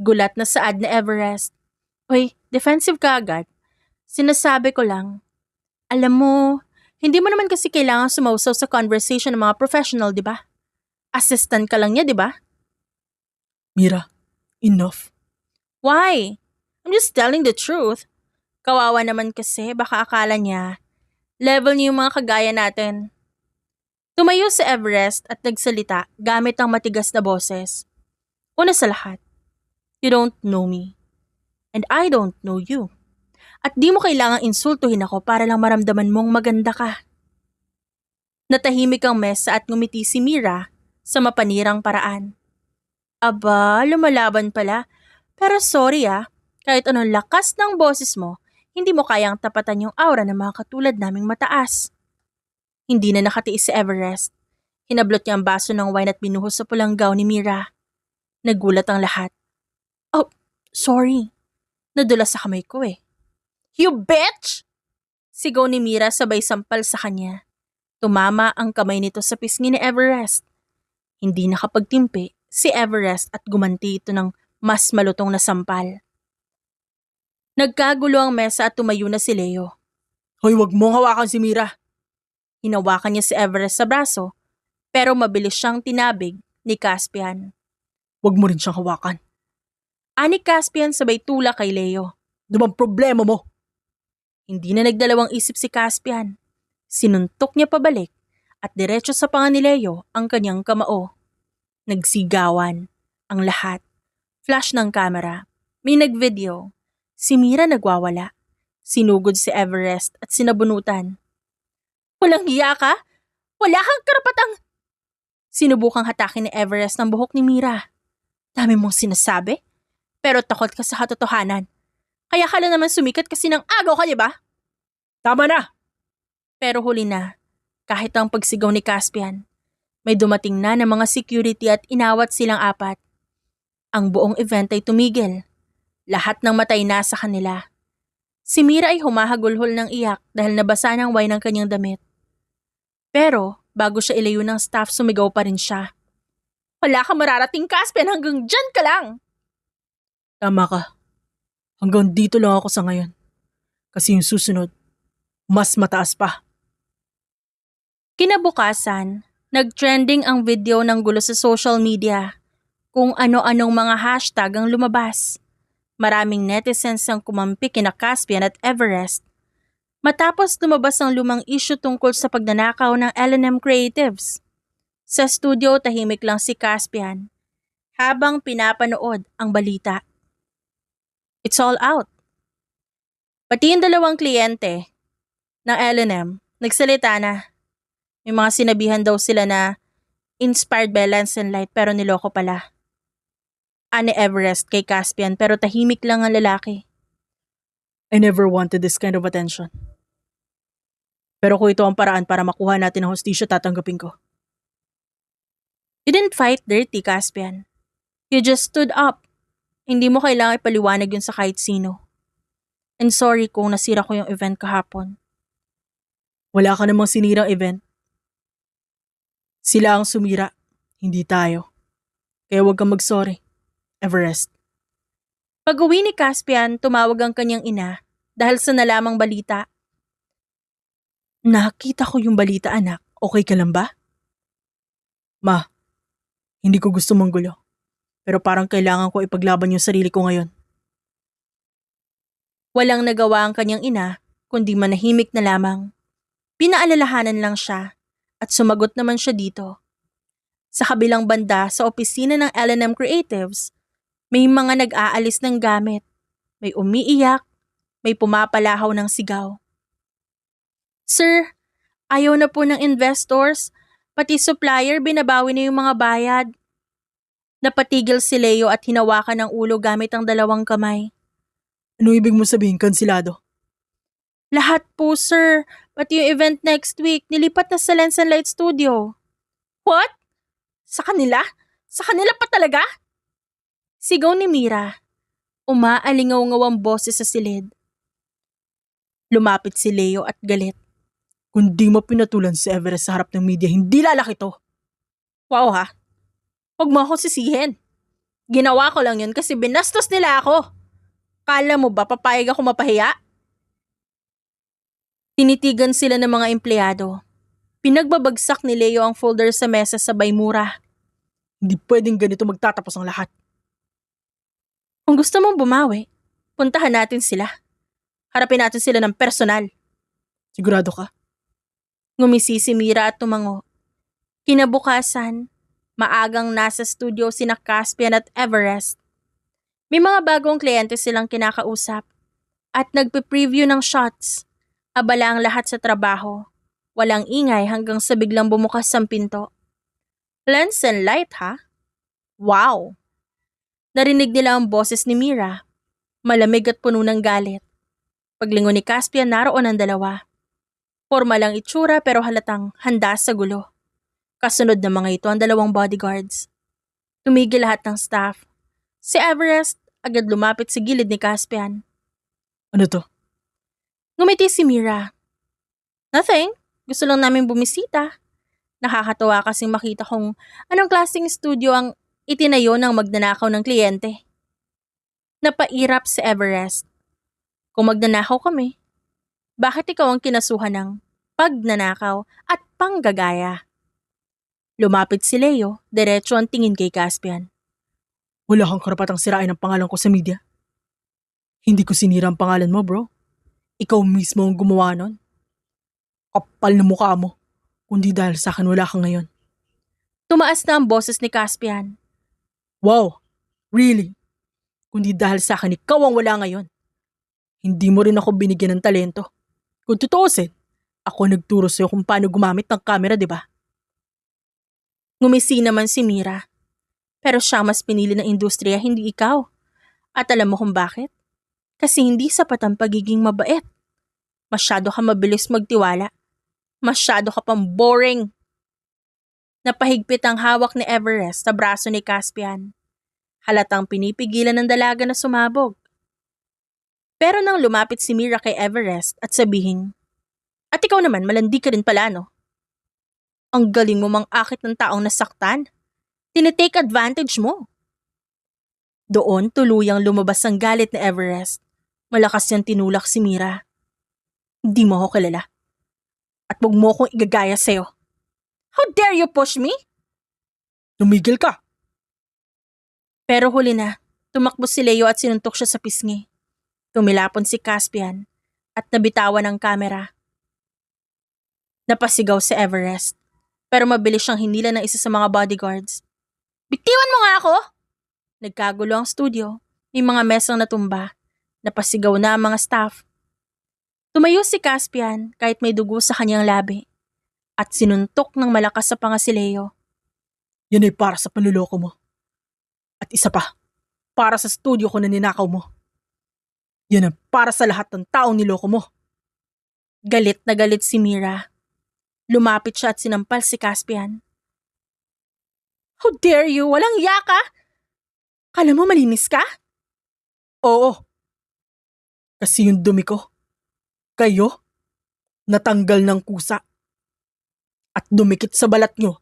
Gulat na saad na Everest. Uy, defensive ka agad. Sinasabi ko lang. Alam mo, hindi mo naman kasi kailangan sumausaw sa conversation ng mga professional, di ba? Assistant ka lang niya, di ba? Mira, enough. Why? I'm just telling the truth. Kawawa naman kasi, baka akala niya, level niya yung mga kagaya natin. Tumayo si Everest at nagsalita gamit ang matigas na boses. Una sa lahat, you don't know me. And I don't know you. At di mo kailangang insultuhin ako para lang maramdaman mong maganda ka. Natahimik ang mesa at ngumiti si Mira sa mapanirang paraan. Aba, lumalaban pala. Pero sorry kahit anong lakas ng boses mo, hindi mo kayang tapatan yung aura ng mga katulad naming mataas. Hindi na nakatiis si Everest. Hinablot niya ang baso ng wine at binuhos sa pulang gown ni Mira. Nagulat ang lahat. Oh, sorry. Nadulas sa kamay ko You bitch! Sigaw ni Mira sabay sampal sa kanya. Tumama ang kamay nito sa pisngi ni Everest. Hindi nakapagtimpi si Everest at gumanti ito ng mas malutong na sampal. Nagkagulo ang mesa at tumayo na si Leo. Hoy, wag mong hawakan si Mira. Hinawakan niya si Everest sa braso, pero mabilis siyang tinabig ni Caspian. Wag mo rin siyang hawakan. Ani Caspian sabay tula kay Leo. Ano bang problema mo? Hindi na nagdalawang isip si Caspian. Sinuntok niya pabalik at diretso sa panga ni Leo ang kanyang kamao. Nagsigawan ang lahat. Flash ng camera. May nag-video. Si Mira nagwawala. Sinugod si Everest at sinabunutan. Walang hiya ka? Wala kang karapatang... Sinubukang hatakin ni Everest ng buhok ni Mira. Dami mong sinasabi, pero takot ka sa katotohanan. Kaya ka lang naman sumikat kasi ng agaw ka, di ba? Tama na! Pero huli na, kahit ang pagsigaw ni Caspian, may dumating na ng mga security at inawat silang apat. Ang buong event ay tumigil. Lahat ng matay na sa kanila. Si Mira ay humahagulhol ng iyak dahil nabasa ng wine ng kanyang damit. Pero bago siya ilayo ng staff, sumigaw pa rin siya. Wala ka mararating, Caspian, hanggang dyan ka lang! Tama ka. Hanggang dito lang ako sa ngayon. Kasi yung susunod, mas mataas pa. Kinabukasan, nag-trending ang video ng gulo sa social media. Kung ano-anong mga hashtag ang lumabas. Maraming netizens ang kumampi kina Caspian at Everest. Matapos lumabas ang lumang issue tungkol sa pagnanakaw ng L&M Creatives. Sa studio, tahimik lang si Caspian habang pinapanood ang balita. It's all out. Pati yung dalawang kliyente ng L&M nagsalita na. May mga sinabihan daw sila na inspired by Lance and Light pero niloko pala. Ani Everest kay Caspian pero tahimik lang ang lalaki. I never wanted this kind of attention. Pero kung ito ang paraan para makuha natin ang hustisya, tatanggapin ko. You didn't fight dirty, Caspian. You just stood up. Hindi mo kailangan ipaliwanag yun sa kahit sino. And sorry kung nasira ko yung event kahapon. Wala ka namang sinirang event. Sila ang sumira, hindi tayo. Kaya huwag kang mag-sorry, Everest. Pag-uwi ni Caspian, tumawag ang kanyang ina dahil sa nalamang balita. Nakita ko yung balita, anak. Okay ka lang ba? Ma, hindi ko gusto manggulo. Pero parang kailangan ko ipaglaban yung sarili ko ngayon. Walang nagawa ang kanyang ina, kundi manahimik na lamang. Pinaalalahanan lang siya at sumagot naman siya dito. Sa kabilang banda sa opisina ng L&M Creatives, may mga nag-aalis ng gamit. May umiiyak, may pumapalahaw ng sigaw. Sir, ayaw na po ng investors, pati supplier binabawi na yung mga bayad. Napatigil si Leo at hinawakan ng ulo gamit ang dalawang kamay. Ano ibig mo sabihin, kansilado? Lahat po, sir. Pati yung event next week, nilipat na sa Lens and Light Studio. What? Sa kanila? Sa kanila pa talaga? Sigaw ni Mira. Umaalingaw-ngaw ang boses sa silid. Lumapit si Leo at galit. Kung di mo pinatulan si Everest sa harap ng media, hindi lalaki to. Wow ha? Huwag mo ako sisihin. Ginawa ko lang yun kasi binastos nila ako. Kala mo ba papayag ako mapahiya? Tinitigan sila ng mga empleyado. Pinagbabagsak ni Leo ang folder sa mesa sabay mura. Hindi pwedeng ganito magtatapos ang lahat. Kung gusto mong bumawi, puntahan natin sila. Harapin natin sila ng personal. Sigurado ka? Ngumisi si Mira at tumango. Kinabukasan, maagang nasa studio sina Caspian at Everest. May mga bagong kliyente silang kinakausap at nagpe-preview ng shots. Abala ang lahat sa trabaho. Walang ingay hanggang sa biglang bumukas ang pinto. Lens and Light, ha? Wow! Narinig nila ang boses ni Mira. Malamig at puno ng galit. Paglingon ni Caspian, naroon ang dalawa. Formal ang itsura pero halatang handa sa gulo. Kasunod ng mga ito ang dalawang bodyguards. Tumigil lahat ng staff. Si Everest agad lumapit sa gilid ni Caspian. Ano to? Ngumiti si Mira. Nothing. Gusto lang namin bumisita. Nakakatawa kasing makita kung anong klaseng studio ang itinayo ng magnanakaw ng kliyente. Napairap si Everest. Kung magnanakaw kami, bakit ikaw ang kinasuhan ng pagnanakaw at panggagaya? Lumapit si Leo, diretso ang tingin kay Caspian. Wala kang karapatang sirain ang pangalan ko sa media. Hindi ko sinira ang pangalan mo, bro. Ikaw mismo ang gumawa nun. Kapal na mukha mo. Kundi dahil sa akin wala kang ngayon. Tumaas na ang boses ni Caspian. Wow, really? Kundi dahil sa akin ikaw ang wala ngayon. Hindi mo rin ako binigyan ng talento. Kung tutuusin, ako nagturo sa'yo kung paano gumamit ng camera, di ba? Ngumisi naman si Mira. Pero siya mas pinili ng industriya, hindi ikaw. At alam mo kung bakit? Kasi hindi sapat ang pagiging mabait. Masyado ka mabilis magtiwala. Masyado ka pang boring. Napahigpit ang hawak ni Everest sa braso ni Caspian. Halatang pinipigilan ng dalaga na sumabog. Pero nang lumapit si Mira kay Everest at sabihin, "At ikaw naman, malandi ka rin pala, no? Ang galing mo mang-akit ng taong nasaktan. Tinitake advantage mo." Doon tuluyang lumabas ang galit ni Everest. Malakas niyang tinulak si Mira. "Hindi mo ako kilala. At huwag mo akong igagaya sa'yo. How dare you push me?" Tumigil ka! Pero huli na, tumakbo si Leo at sinuntok siya sa pisngi. Tumilapon si Caspian at nabitawan ang kamera. Napasigaw si Everest, pero mabilis siyang hinila ng isa sa mga bodyguards. "Bitiwan mo nga ako!" Nagkagulo ang studio, may mga mesang natumba. Napasigaw na ang mga staff. Tumayo si Caspian kahit may dugo sa kanyang labi at sinuntok ng malakas sa panga si Leo. Yan ay para sa panluloko mo. At isa pa, para sa studio ko na ninakaw mo. Yan ay para sa lahat ng taong niloko mo. Galit na galit si Mira. Lumapit siya at sinampal si Caspian. "How dare you? Walang iya ka? Kala mo malinis ka?" Oo. Kasi yung dumi ko, kayo, natanggal ng kusa. At dumikit sa balat nyo,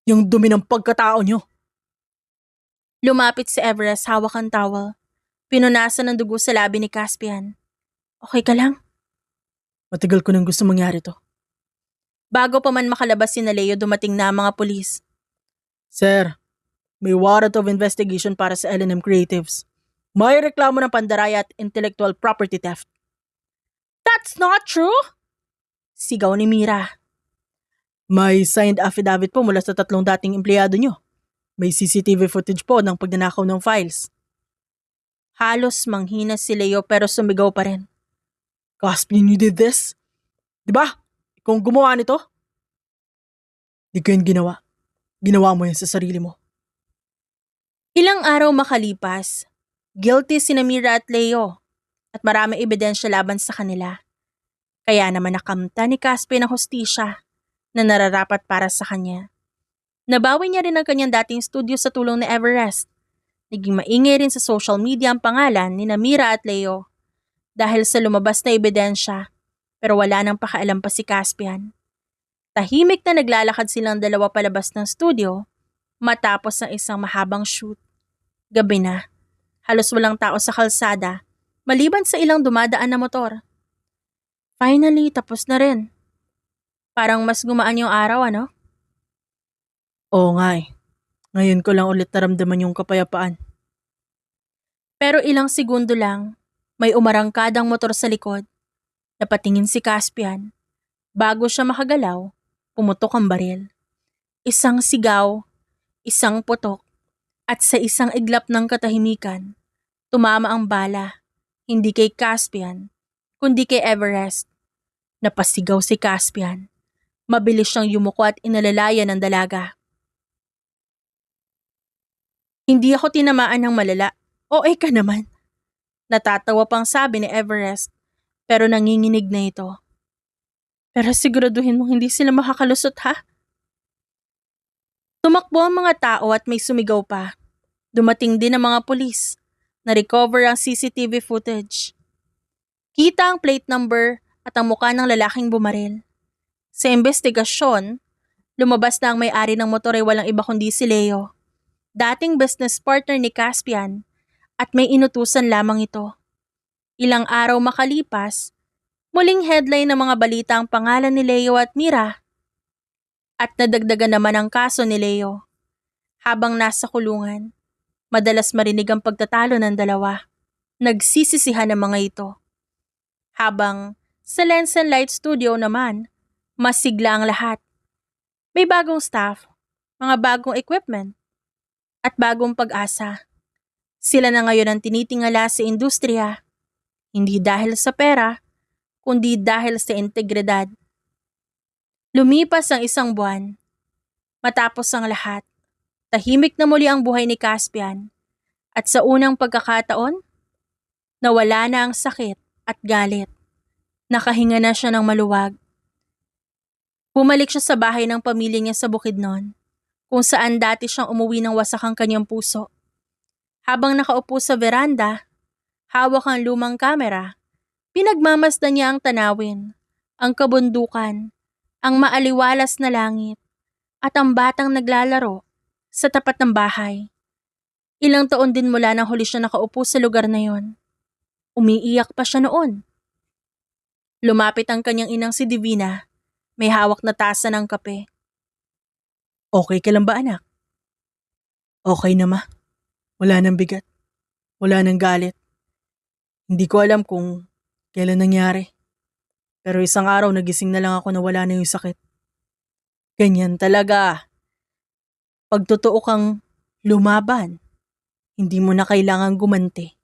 yung dumi ng pagkatao nyo. Lumapit si Everest, hawak ang towel. Pinunasan ng dugo sa labi ni Caspian. "Okay ka lang?" Matagal ko nang gusto mangyari to. Bago pa man makalabas si Leo, dumating na ang mga pulis. Sir, may warrant of investigation para sa L&M Creatives. May reklamo ng pandaraya at intellectual property theft. "That's not true!" Sigaw ni Mira. May signed affidavit po mula sa 3 dating empleyado nyo. May CCTV footage po ng pagnanakaw ng files. Halos manghina si Leo pero sumigaw pa rin. Caspian, you did this? Diba? Ikaw ang gumawa nito? Di ko yun ginawa. Ginawa mo yan sa sarili mo. Ilang araw makalipas, guilty sina Mira at Leo at maraming ebidensya laban sa kanila. Kaya naman nakamta ni Caspian ang hustisya na nararapat para sa kanya. Nabawi niya rin ang kanyang dating studio sa tulong ni Everest. Naging maingay rin sa social media ang pangalan ni Mira at Leo dahil sa lumabas na ebidensya, pero wala nang pakialam pa si Caspian. Tahimik na naglalakad silang dalawa palabas ng studio matapos ng isang mahabang shoot. Gabi na, halos walang tao sa kalsada maliban sa ilang dumadaan na motor. Finally, tapos na rin. Parang mas gumaan yung araw, ano? Oo nga eh. Ngayon ko lang ulit naramdaman yung kapayapaan. Pero ilang segundo lang, may umarangkadang motor sa likod. Napatingin si Caspian. Bago siya makagalaw, pumutok ang baril. Isang sigaw, isang putok, at sa isang iglap ng katahimikan, tumama ang bala, hindi kay Caspian, kundi kay Everest. Napasigaw si Caspian. Mabilis siyang yumuko at inalalayan ng dalaga. "Hindi ako tinamaan ng malala. OA ka naman." Natatawa pang sabi ni Everest, pero nanginginig na ito. "Pero siguraduhin mong hindi sila makakalusot, ha?" Tumakbo ang mga tao at may sumigaw pa. Dumating din ang mga pulis. Na-recover ang CCTV footage. Kita ang plate number at ang mukha ng lalaking bumaril. Sa investigasyon, lumabas na ang may-ari ng motor ay walang iba kundi si Leo, dating business partner ni Caspian, at may inutusan lamang ito. Ilang araw makalipas, muling headline ng mga balita ang pangalan ni Leo at Mira. At nadagdagan naman ang kaso ni Leo. Habang nasa kulungan, madalas marinig ang pagtatalo ng dalawa. Nagsisisihan ang mga ito. Habang sa Lens and Light Studio naman, masigla ang lahat. May bagong staff, mga bagong equipment, at bagong pag-asa. Sila na ngayon ang tinitingala sa industriya, hindi dahil sa pera, kundi dahil sa integridad. Lumipas ang 1 buwan. Matapos ang lahat, tahimik na muli ang buhay ni Caspian at sa unang pagkakataon, nawala na ang sakit at galit. Nakahinga na siya ng maluwag. Bumalik siya sa bahay ng pamilya niya sa Bukidnon, kung saan dati siyang umuwi ng wasak ang kanyang puso. Habang nakaupo sa veranda, hawak ang lumang kamera, pinagmamasdan niya ang tanawin, ang kabundukan, ang maaliwalas na langit, at ang batang naglalaro sa tapat ng bahay. Ilang taon din mula nang huli siya nakaupo sa lugar na yon. Umiiyak pa siya noon. Lumapit ang kanyang inang si Divina, may hawak na tasa ng kape. Okay ka lang ba, anak? Okay na, ma. Wala nang bigat. Wala nang galit. Hindi ko alam kung kailan nangyari. Pero isang araw nagising na lang ako na wala na yung sakit. Ganyan talaga. Pag totoo kang lumaban, hindi mo na kailangang gumanti.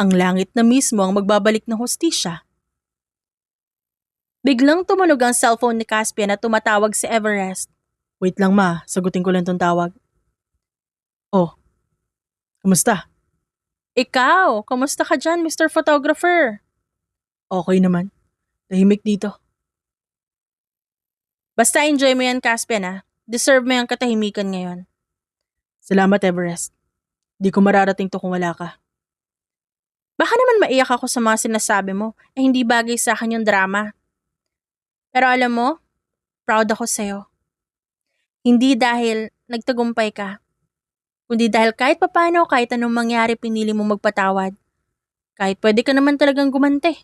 Ang langit na mismo ang magbabalik ng hustisya. Biglang tumunog ang cellphone ni Caspian at tumatawag si Everest. Wait lang, ma. Sagutin ko lang tong tawag. Oh, kamusta? Ikaw, kamusta ka dyan, Mr. Photographer? Okay naman. Tahimik dito. Basta enjoy mo yan, Caspian ah. Deserve mo yung katahimikan ngayon. Salamat, Everest. Di ko mararating to kung wala ka. Baka naman maiyak ako sa mga sinasabi mo, hindi bagay sa akin yung drama. Pero alam mo, proud ako sa'yo. Hindi dahil nagtagumpay ka, kundi dahil kahit papano, kahit anong mangyari, pinili mo magpatawad. Kahit pwede ka naman talagang gumante.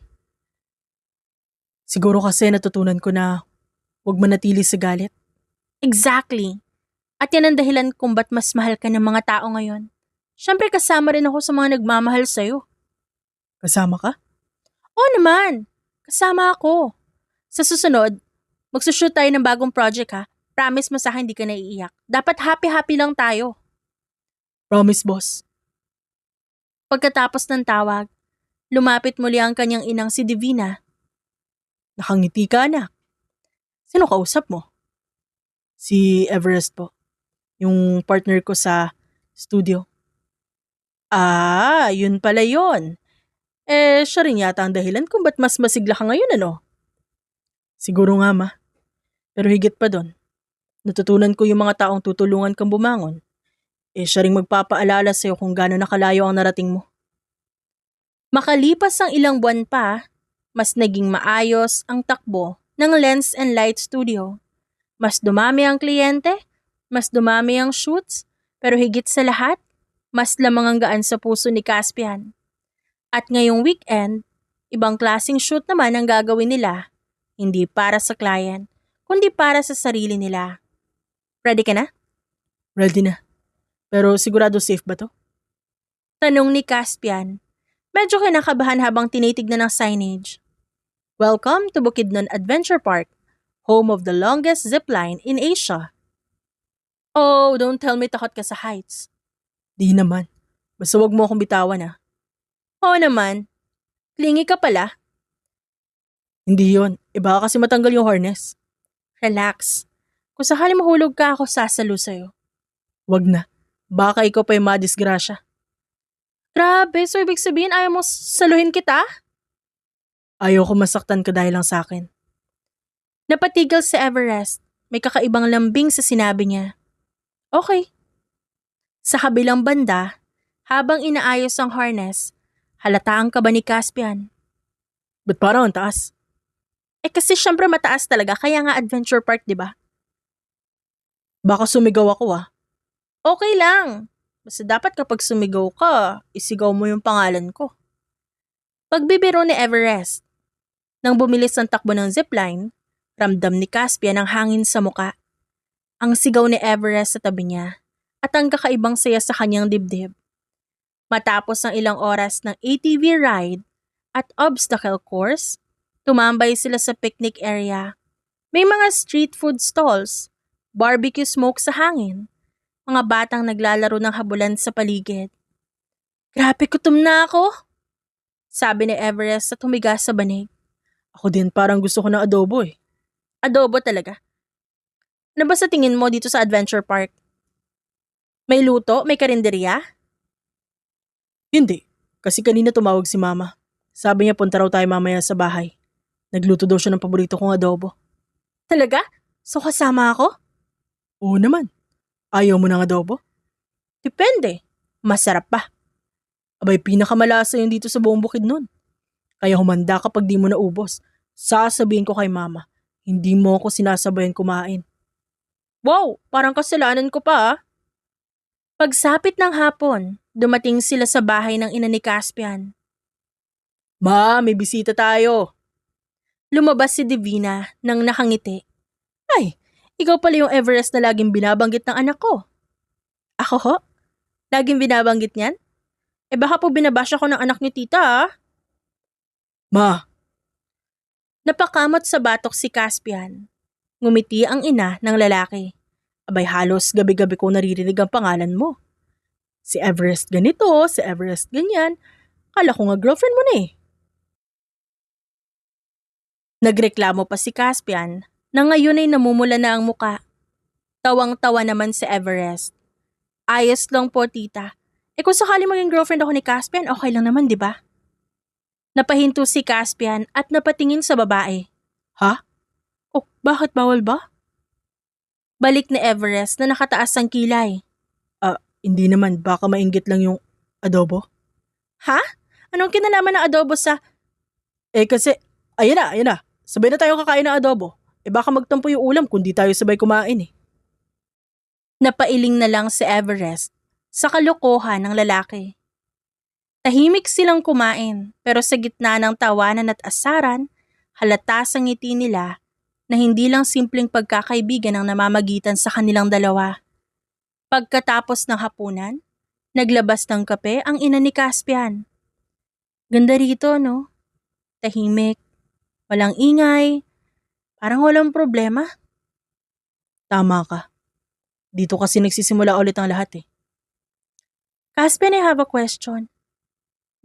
Siguro kasi natutunan ko na huwag manatili sa galit. Exactly. At yan ang dahilan kung ba't mas mahal ka ng mga tao ngayon. Siyempre kasama rin ako sa mga nagmamahal sa'yo. Kasama ka? Oo naman, kasama ako. Sa susunod, magsushoot tayo ng bagong project ha. Promise mo sa akin hindi ka naiiyak. Dapat happy-happy lang tayo. Promise, boss. Pagkatapos ng tawag, lumapit muli ang kanyang inang si Divina. Nakangiti ka, anak. Sino kausap mo? Si Everest po. Yung partner ko sa studio. Ah, yun pala yun. Siya rin yata ang dahilan kung ba't mas masigla ka ngayon, ano? Siguro nga, ma. Pero higit pa doon, natutunan ko yung mga taong tutulungan kang bumangon. Siya rin magpapaalala sa'yo kung gaano nakalayo ang narating mo. Makalipas ang ilang buwan pa, mas naging maayos ang takbo ng Lens and Light Studio. Mas dumami ang kliyente, mas dumami ang shoots, pero higit sa lahat, mas lamang ang gaan sa puso ni Caspian. At ngayong weekend, ibang klaseng shoot naman ang gagawin nila, hindi para sa client, kundi para sa sarili nila. Ready ka na? Ready na. Pero sigurado safe ba to? Tanong ni Caspian. Medyo kinakabahan habang tinitignan ng signage. Welcome to Bukidnon Adventure Park, home of the longest zipline in Asia. Oh, don't tell me takot ka sa heights. Di naman. Basta wag mo akong bitawan, ah. Oo naman. Clingy ka pala. Hindi yon. Baka kasi matanggal yung harness. Relax. Kung sakali mahulog ka, ako sasalo sa'yo. Wag na. Baka ikaw pa yung madisgrasya. Grabe, so ibig sabihin ayaw mo saluhin kita? Ayaw ko masaktan ka dahil lang sa akin. Napatigil si Everest. May kakaibang lambing sa sinabi niya. Okay. Sa kabilang banda, habang inaayos ang harness, halata ang kaba ni Caspian. Ba't parang ang taas? Kasi syempre mataas talaga, kaya nga adventure park, di ba? Baka sumigaw ako, ah. Okay lang. Basta dapat kapag sumigaw ka, isigaw mo yung pangalan ko. Pagbibiro ni Everest. Nang bumilis ang takbo ng zipline, ramdam ni Caspian ang hangin sa muka. Ang sigaw ni Everest sa tabi niya at ang kakaibang saya sa kanyang dibdib. Matapos ang ilang oras ng ATV ride at obstacle course, tumambay sila sa picnic area. May mga street food stalls, barbecue smoke sa hangin, mga batang naglalaro ng habulan sa paligid. Grabe, gutom na ako, sabi ni Everest at humiga sa banig. Ako din parang gusto ko ng adobo eh. Adobo talaga. Ano ba sa tingin mo dito sa adventure park? May luto? May karinderya? Hindi, kasi kanina tumawag si mama. Sabi niya punta raw tayo mamaya sa bahay. Nagluto daw siya ng paborito kong adobo. Talaga? So kasama ako? Oo naman. Ayaw mo ng adobo? Depende. Masarap pa. Abay, pinakamalasa yun dito sa buong bukid nun. Kaya humanda kapag di mo naubos. Sasabihin ko kay mama, hindi mo ako sinasabayan kumain. Wow, parang kasalanan ko pa ah. Pagsapit ng hapon, dumating sila sa bahay ng ina ni Caspian. Ma, may bisita tayo. Lumabas si Divina nang nakangiti. Ay, ikaw pala yung Everest na laging binabanggit ng anak ko. Ako ho? Laging binabanggit niyan? Baka po binabash ako ng anak ni tita ah. Ma, Napakamot sa batok si Caspian. Ngumiti ang ina ng lalaki. Abay, halos gabi-gabi ko naririnig ang pangalan mo. Si Everest ganito, si Everest ganyan. Kala ko nga girlfriend mo na eh. Nagreklamo pa si Caspian na ngayon ay namumula na ang muka. Tawang-tawa naman si Everest. Ayos lang po tita. Kung sakali maging girlfriend ako ni Caspian, okay lang naman, di ba? Napahinto si Caspian at napatingin sa babae. ha? Oh, bakit bawal ba? Balik ni Everest na nakataas ang kilay. Hindi naman, baka mainggit lang yung adobo. Ha? Anong kinalaman ng adobo sa... Kasi, ayan na. Sabay na tayo kakain ng adobo. Baka magtampo yung ulam kung di tayo sabay kumain eh. Napailing na lang si Everest sa kalokohan ng lalaki. Tahimik silang kumain pero sa gitna ng tawanan at asaran, halata sa ngiti nila na hindi lang simpleng pagkakaibigan ang namamagitan sa kanilang dalawa. Pagkatapos ng hapunan, naglabas ng kape ang ina ni Caspian. Ganda rito, no? Tahimik, walang ingay, parang walang problema. Tama ka. Dito kasi nagsisimula ulit ang lahat eh. Caspian, I have a question.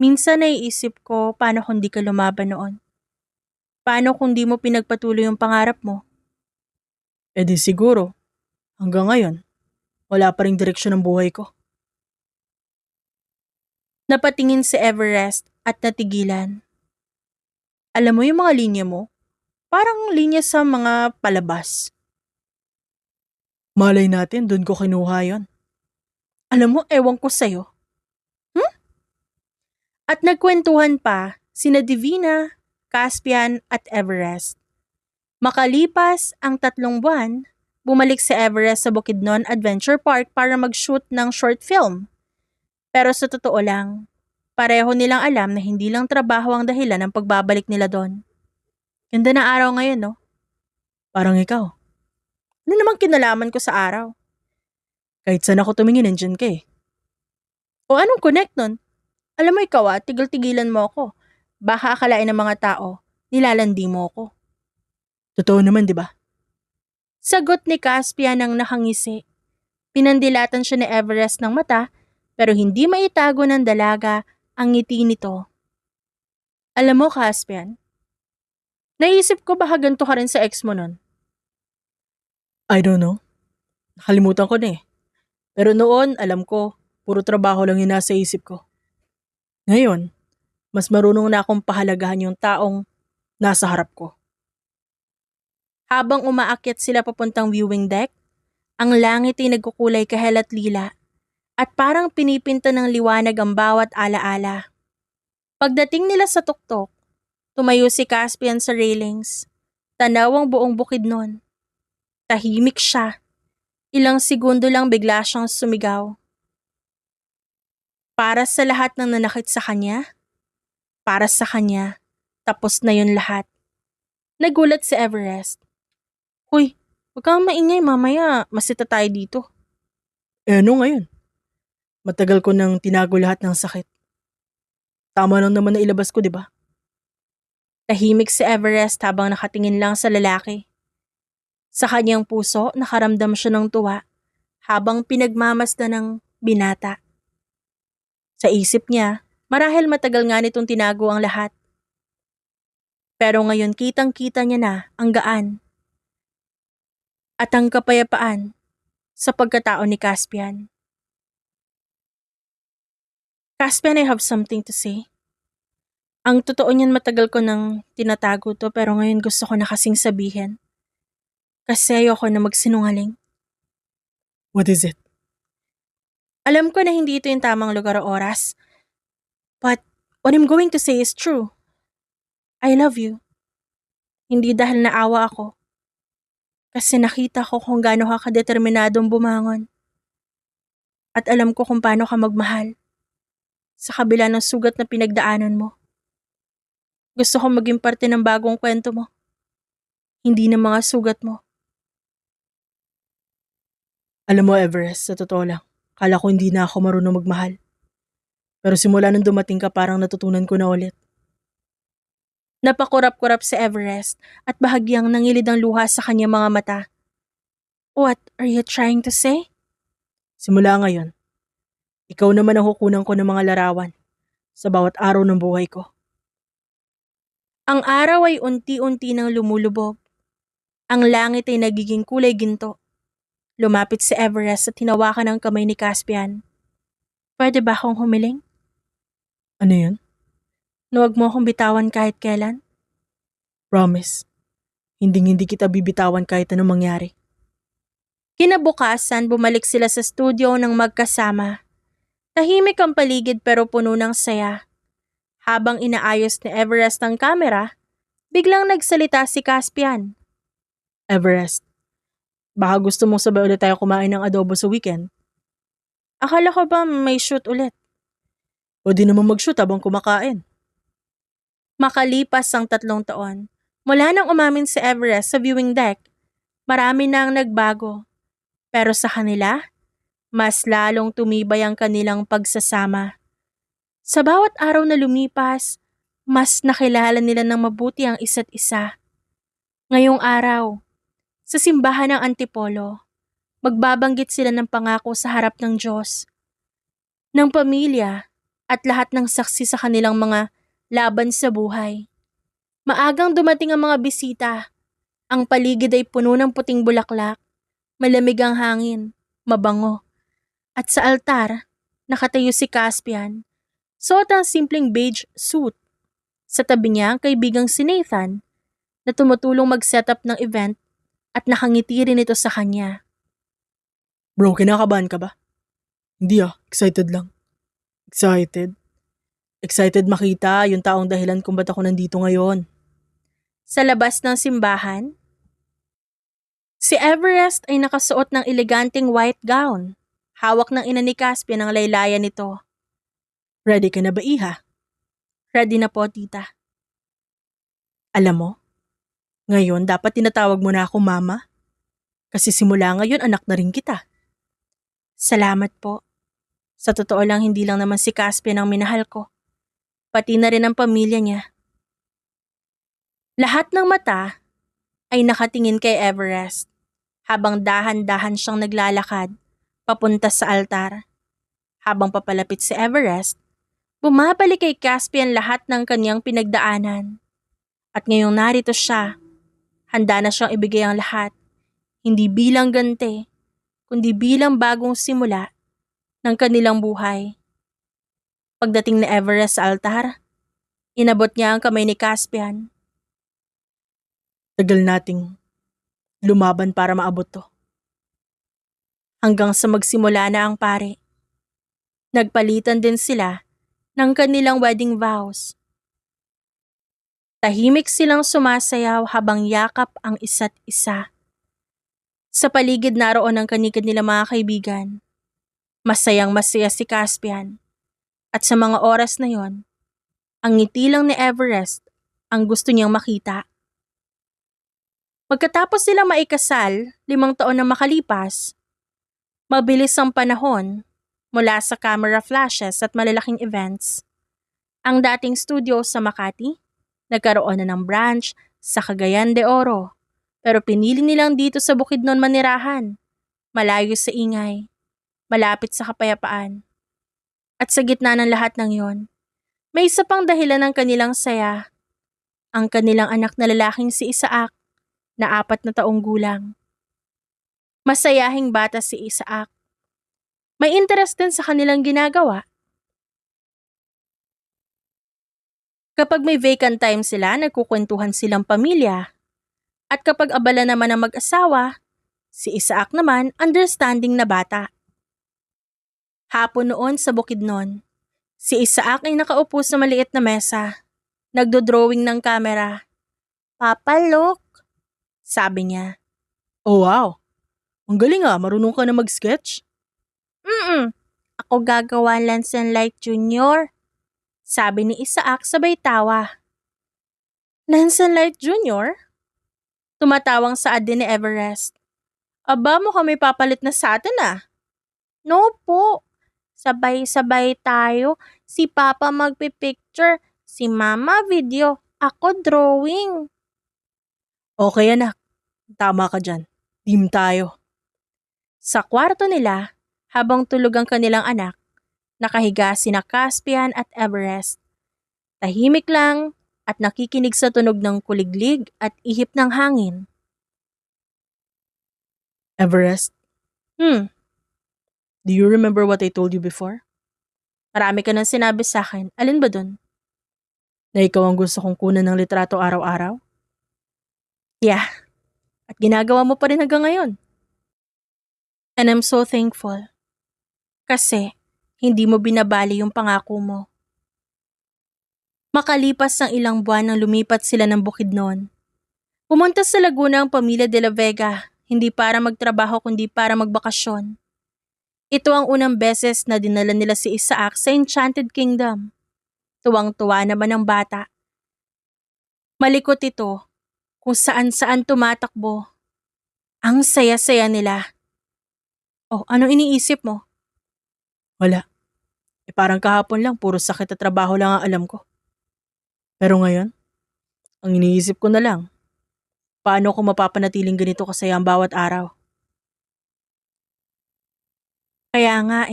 Minsan naiisip ko paano kung di ka lumaban noon. Paano kung di mo pinagpatuloy yung pangarap mo? Di siguro, hanggang ngayon, wala pa ring direksyon ng buhay ko. Napatingin si Everest at natigilan. Alam mo yung mga linya mo? Parang linya sa mga palabas. Malay natin, doon ko kinuha yon. Alam mo, ewan ko sa'yo. At nagkwentuhan pa sina Divina, Caspian at Everest. Makalipas ang 3 buwan, bumalik si Everest sa Bukidnon Adventure Park para mag-shoot ng short film. Pero sa totoo lang, pareho nilang alam na hindi lang trabaho ang dahilan ng pagbabalik nila doon. Ganda na araw ngayon, no? Parang ikaw. Ano namang kinalaman ko sa araw? Kahit saan ako tumingin, nandyan ka eh. O anong connect nun? Alam mo ikaw tigil-tigilan mo ako. Baka akalain ng mga tao, nilalandi mo ako. Totoo naman, di ba? Sagot ni Caspian ng nakangisi. Pinandilatan siya ni Everest ng mata pero hindi maitago ng dalaga ang ngiti nito. Alam mo, Caspian, naisip ko baka ganito ka rin sa ex mo nun. I don't know. Nakalimutan ko na eh. Pero noon, alam ko, puro trabaho lang yung nasa isip ko. Ngayon, mas marunong na akong pahalagahan yung taong nasa harap ko. Habang umaakyat sila papuntang viewing deck, ang langit ay nagkukulay kahel at lila at parang pinipinta ng liwanag ang bawat alaala. Pagdating nila sa tuktok, tumayo si Caspian sa railings. Tanaw ang buong Bukidnon. Tahimik siya. Ilang segundo lang bigla siyang sumigaw. Para sa lahat ng nanakit sa kanya, para sa kanya, tapos na yun lahat. Nagulat si Everest. Hoy, huwag kang maingay mamaya, masita tayo dito. Ano ngayon? Matagal ko nang tinago lahat ng sakit. Tama lang naman na ilabas ko, di ba? Tahimik si Everest habang nakatingin lang sa lalaki. Sa kanyang puso, nakaramdam siya ng tuwa habang pinagmamasdan ng binata. Sa isip niya, marahil matagal nga nitong tinago ang lahat. Pero ngayon kitang-kita niya na ang gaan at ang kapayapaan sa pagkatao ni Caspian. Caspian, I have something to say. Ang totoo niyan, matagal ko nang tinatago to pero ngayon gusto ko na kasing sabihin. Kasi ayoko na magsinungaling. What is it? Alam ko na hindi ito yung tamang lugar o oras. But what I'm going to say is true. I love you. Hindi dahil naawa ako. Kasi nakita ko kung gaano ka kadeterminadong bumangon. At alam ko kung paano ka magmahal. Sa kabila ng sugat na pinagdaanan mo. Gusto ko maging parte ng bagong kwento mo. Hindi ng mga sugat mo. Alam mo, Everest, sa totoo lang, kala ko hindi na ako marunong magmahal. Pero simula nung dumating ka, parang natutunan ko na ulit. Napakurap-kurap si Everest at bahagyang nangilid ang luha sa kanyang mga mata. What are you trying to say? Simula ngayon, ikaw naman ang hukunan ko ng mga larawan sa bawat araw ng buhay ko. Ang araw ay unti-unti nang lumulubog. Ang langit ay nagiging kulay ginto. Lumapit si Everest at hinawakan ang kamay ni Caspian. Pwede ba akong humiling? Ano yun? Huwag mo akong bitawan kahit kailan. Promise. Hindi kita bibitawan kahit anong mangyari. Kinabukasan, bumalik sila sa studio ng magkasama. Tahimik ang paligid pero puno ng saya. Habang inaayos ni Everest ang kamera, biglang nagsalita si Caspian. Everest, baka gusto mong sabay ulit tayo kumain ng adobo sa weekend? Akala ko ba may shoot ulit? O di naman mag-shoot habang kumakain? Makalipas ang 3 taon, mula nang umamin si Everest sa viewing deck, marami na ang nagbago. Pero sa kanila, mas lalong tumibay ang kanilang pagsasama. Sa bawat araw na lumipas, mas nakilala nila ng mabuti ang isa't isa. Ngayong araw, sa simbahan ng Antipolo, magbabanggit sila ng pangako sa harap ng Diyos, ng pamilya at lahat ng saksi sa kanilang mga laban sa buhay. Maagang dumating ang mga bisita. Ang paligid ay puno ng puting bulaklak, malamig ang hangin, mabango. At sa altar, nakatayo si Caspian. Suot ang simpleng beige suit. Sa tabi niya ang kaibigang si Nathan na tumutulong mag-setup ng event at nakangiti rin ito sa kanya. Bro, kinakabahan ka ba? Hindi excited lang. Excited? Excited makita yung taong dahilan kung ba't ako nandito ngayon. Sa labas ng simbahan, si Everest ay nakasuot ng eleganteng white gown. Hawak ng ina ni Caspian ang laylayan nito. Ready ka na ba, iha? Ready na po, tita. Alam mo, ngayon dapat tinatawag mo na ako mama. Kasi simula ngayon anak na rin kita. Salamat po. Sa totoo lang, hindi lang naman si Caspian ang minahal ko. Pati na rin ang pamilya niya. Lahat ng mata ay nakatingin kay Everest habang dahan-dahan siyang naglalakad papunta sa altar. Habang papalapit si Everest, bumabalik kay Caspian lahat ng kanyang pinagdaanan. At ngayong narito siya, handa na siyang ibigay ang lahat, hindi bilang ganti, kundi bilang bagong simula ng kanilang buhay. Pagdating ni Everest sa altar, inabot niya ang kamay ni Caspian. Tagal nating lumaban para maabot to. Hanggang sa magsimula na ang pare. Nagpalitan din sila ng kanilang wedding vows. Tahimik silang sumasayaw habang yakap ang isa't isa. Sa paligid naroon ang kani-kanilang mga kaibigan. Masayang masaya si Caspian. At sa mga oras na yon, ang ngiti lang ni Everest ang gusto niyang makita. Pagkatapos silang maikasal, 5 taon na makalipas, mabilis ang panahon mula sa camera flashes at malalaking events. Ang dating studio sa Makati, nagkaroon na ng branch sa Cagayan de Oro, pero pinili nilang dito sa Bukidnon manirahan, malayo sa ingay, malapit sa kapayapaan. At sa gitna ng lahat ng yon, may isa pang dahilan ng kanilang saya, ang kanilang anak na lalaking si Isaac na 4 na taong gulang. Masayahing bata si Isaac. May interest din sa kanilang ginagawa. Kapag may vacant time sila, nagkukwentuhan silang pamilya. At kapag abala naman ang mag-asawa, si Isaac naman understanding na bata. Hapon noon sa Bukidnon, si Isaac ay nakaupo sa maliit na mesa. Nagdo-drawing ng camera. "Papa, look," sabi niya. Oh wow, ang galing marunong ka na mag-sketch. Ako gagawa Lance and Light Jr., sabi ni Isaac sabay tawa. Lance and Light Jr.? Tumatawang saad din ni Everest. Aba, mukhang may papalit na sa atin No po. Sabay-sabay tayo. Si Papa magpipicture, si Mama video, ako drawing. Okay anak, tama ka dyan. Team tayo. Sa kwarto nila, habang tulog ang kanilang anak, nakahiga sina Caspian at Everest. Tahimik lang at nakikinig sa tunog ng kuliglig at ihip ng hangin. Everest, do you remember what I told you before? Marami ka nang sinabi sa akin. Alin ba dun? Na ikaw ang gusto kong kunan ng litrato araw-araw? Yeah. At ginagawa mo pa rin hanggang ngayon. And I'm so thankful. Kasi, hindi mo binabali yung pangako mo. Makalipas ng ilang buwan nang lumipat sila ng Bukidnon. Pumunta sa Laguna ang pamilya de la Vega, hindi para magtrabaho kundi para magbakasyon. Ito ang unang beses na dinala nila si Isaac sa Enchanted Kingdom. Tuwang-tuwa naman ang bata. Malikot ito, kung saan-saan tumatakbo. Ang saya-saya nila. Oh, anong iniisip mo? Wala. Parang kahapon lang, puro sakit at trabaho lang ang alam ko. Pero ngayon, ang iniisip ko na lang, paano ko mapapanatiling ganito kasaya ang bawat araw? Kaya nga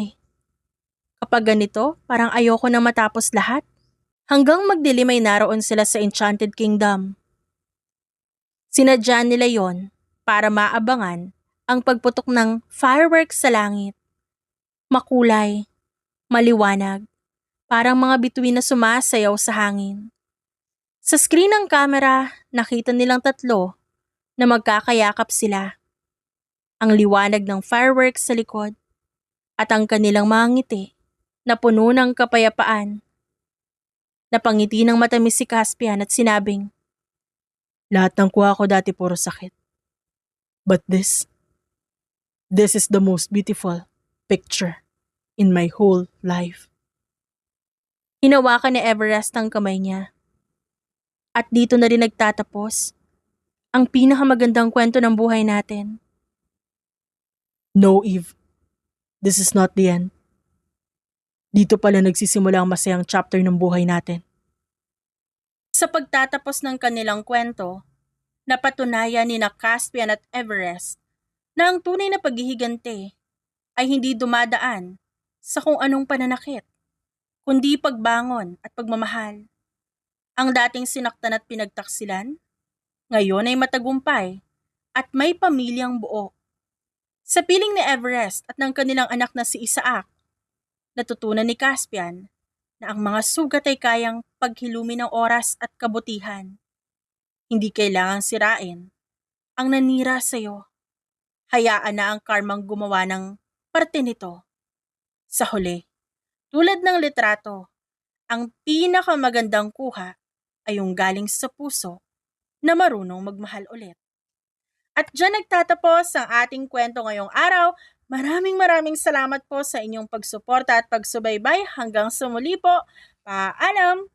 Kapag ganito, parang ayoko nang matapos lahat. Hanggang magdilim ay naroon sila sa Enchanted Kingdom. Sinadya nila yon para maabangan ang pagputok ng fireworks sa langit. Makulay, maliwanag, parang mga bituin na sumasayaw sa hangin. Sa screen ng camera, nakita nilang 3 na magkakayakap sila. Ang liwanag ng fireworks sa likod at ang kanilang mga ngiti na puno ng kapayapaan. Napangiti ng matamis si Caspian at sinabing, Lahat ng kuha ko dati puro sakit. But this is the most beautiful picture in my whole life. Hinawakan ni Everest ang kamay niya. At dito na rin nagtatapos ang pinakamagandang kwento ng buhay natin. No, Eve. This is not the end. Dito pala nagsisimula ang masayang chapter ng buhay natin. Sa pagtatapos ng kanilang kwento, napatunayan ni Caspian at Everest na ang tunay na paghihigante ay hindi dumadaan sa kung anong pananakit, kundi pagbangon at pagmamahal. Ang dating sinaktan at pinagtaksilan, ngayon ay matagumpay at may pamilyang buo. Sa piling ni Everest at ng kanilang anak na si Isaac, natutunan ni Caspian na ang mga sugat ay kayang paghilumi ng oras at kabutihan. Hindi kailangang sirain ang nanira sa'yo. Hayaan na ang karmang gumawa ng parte nito. Sa huli, tulad ng litrato, ang pinakamagandang kuha ay yung galing sa puso na marunong magmahal ulit. At dyan nagtatapos ang ating kwento ngayong araw. Maraming salamat po sa inyong pagsuporta at pagsubaybay. Hanggang sa muli po. Paalam!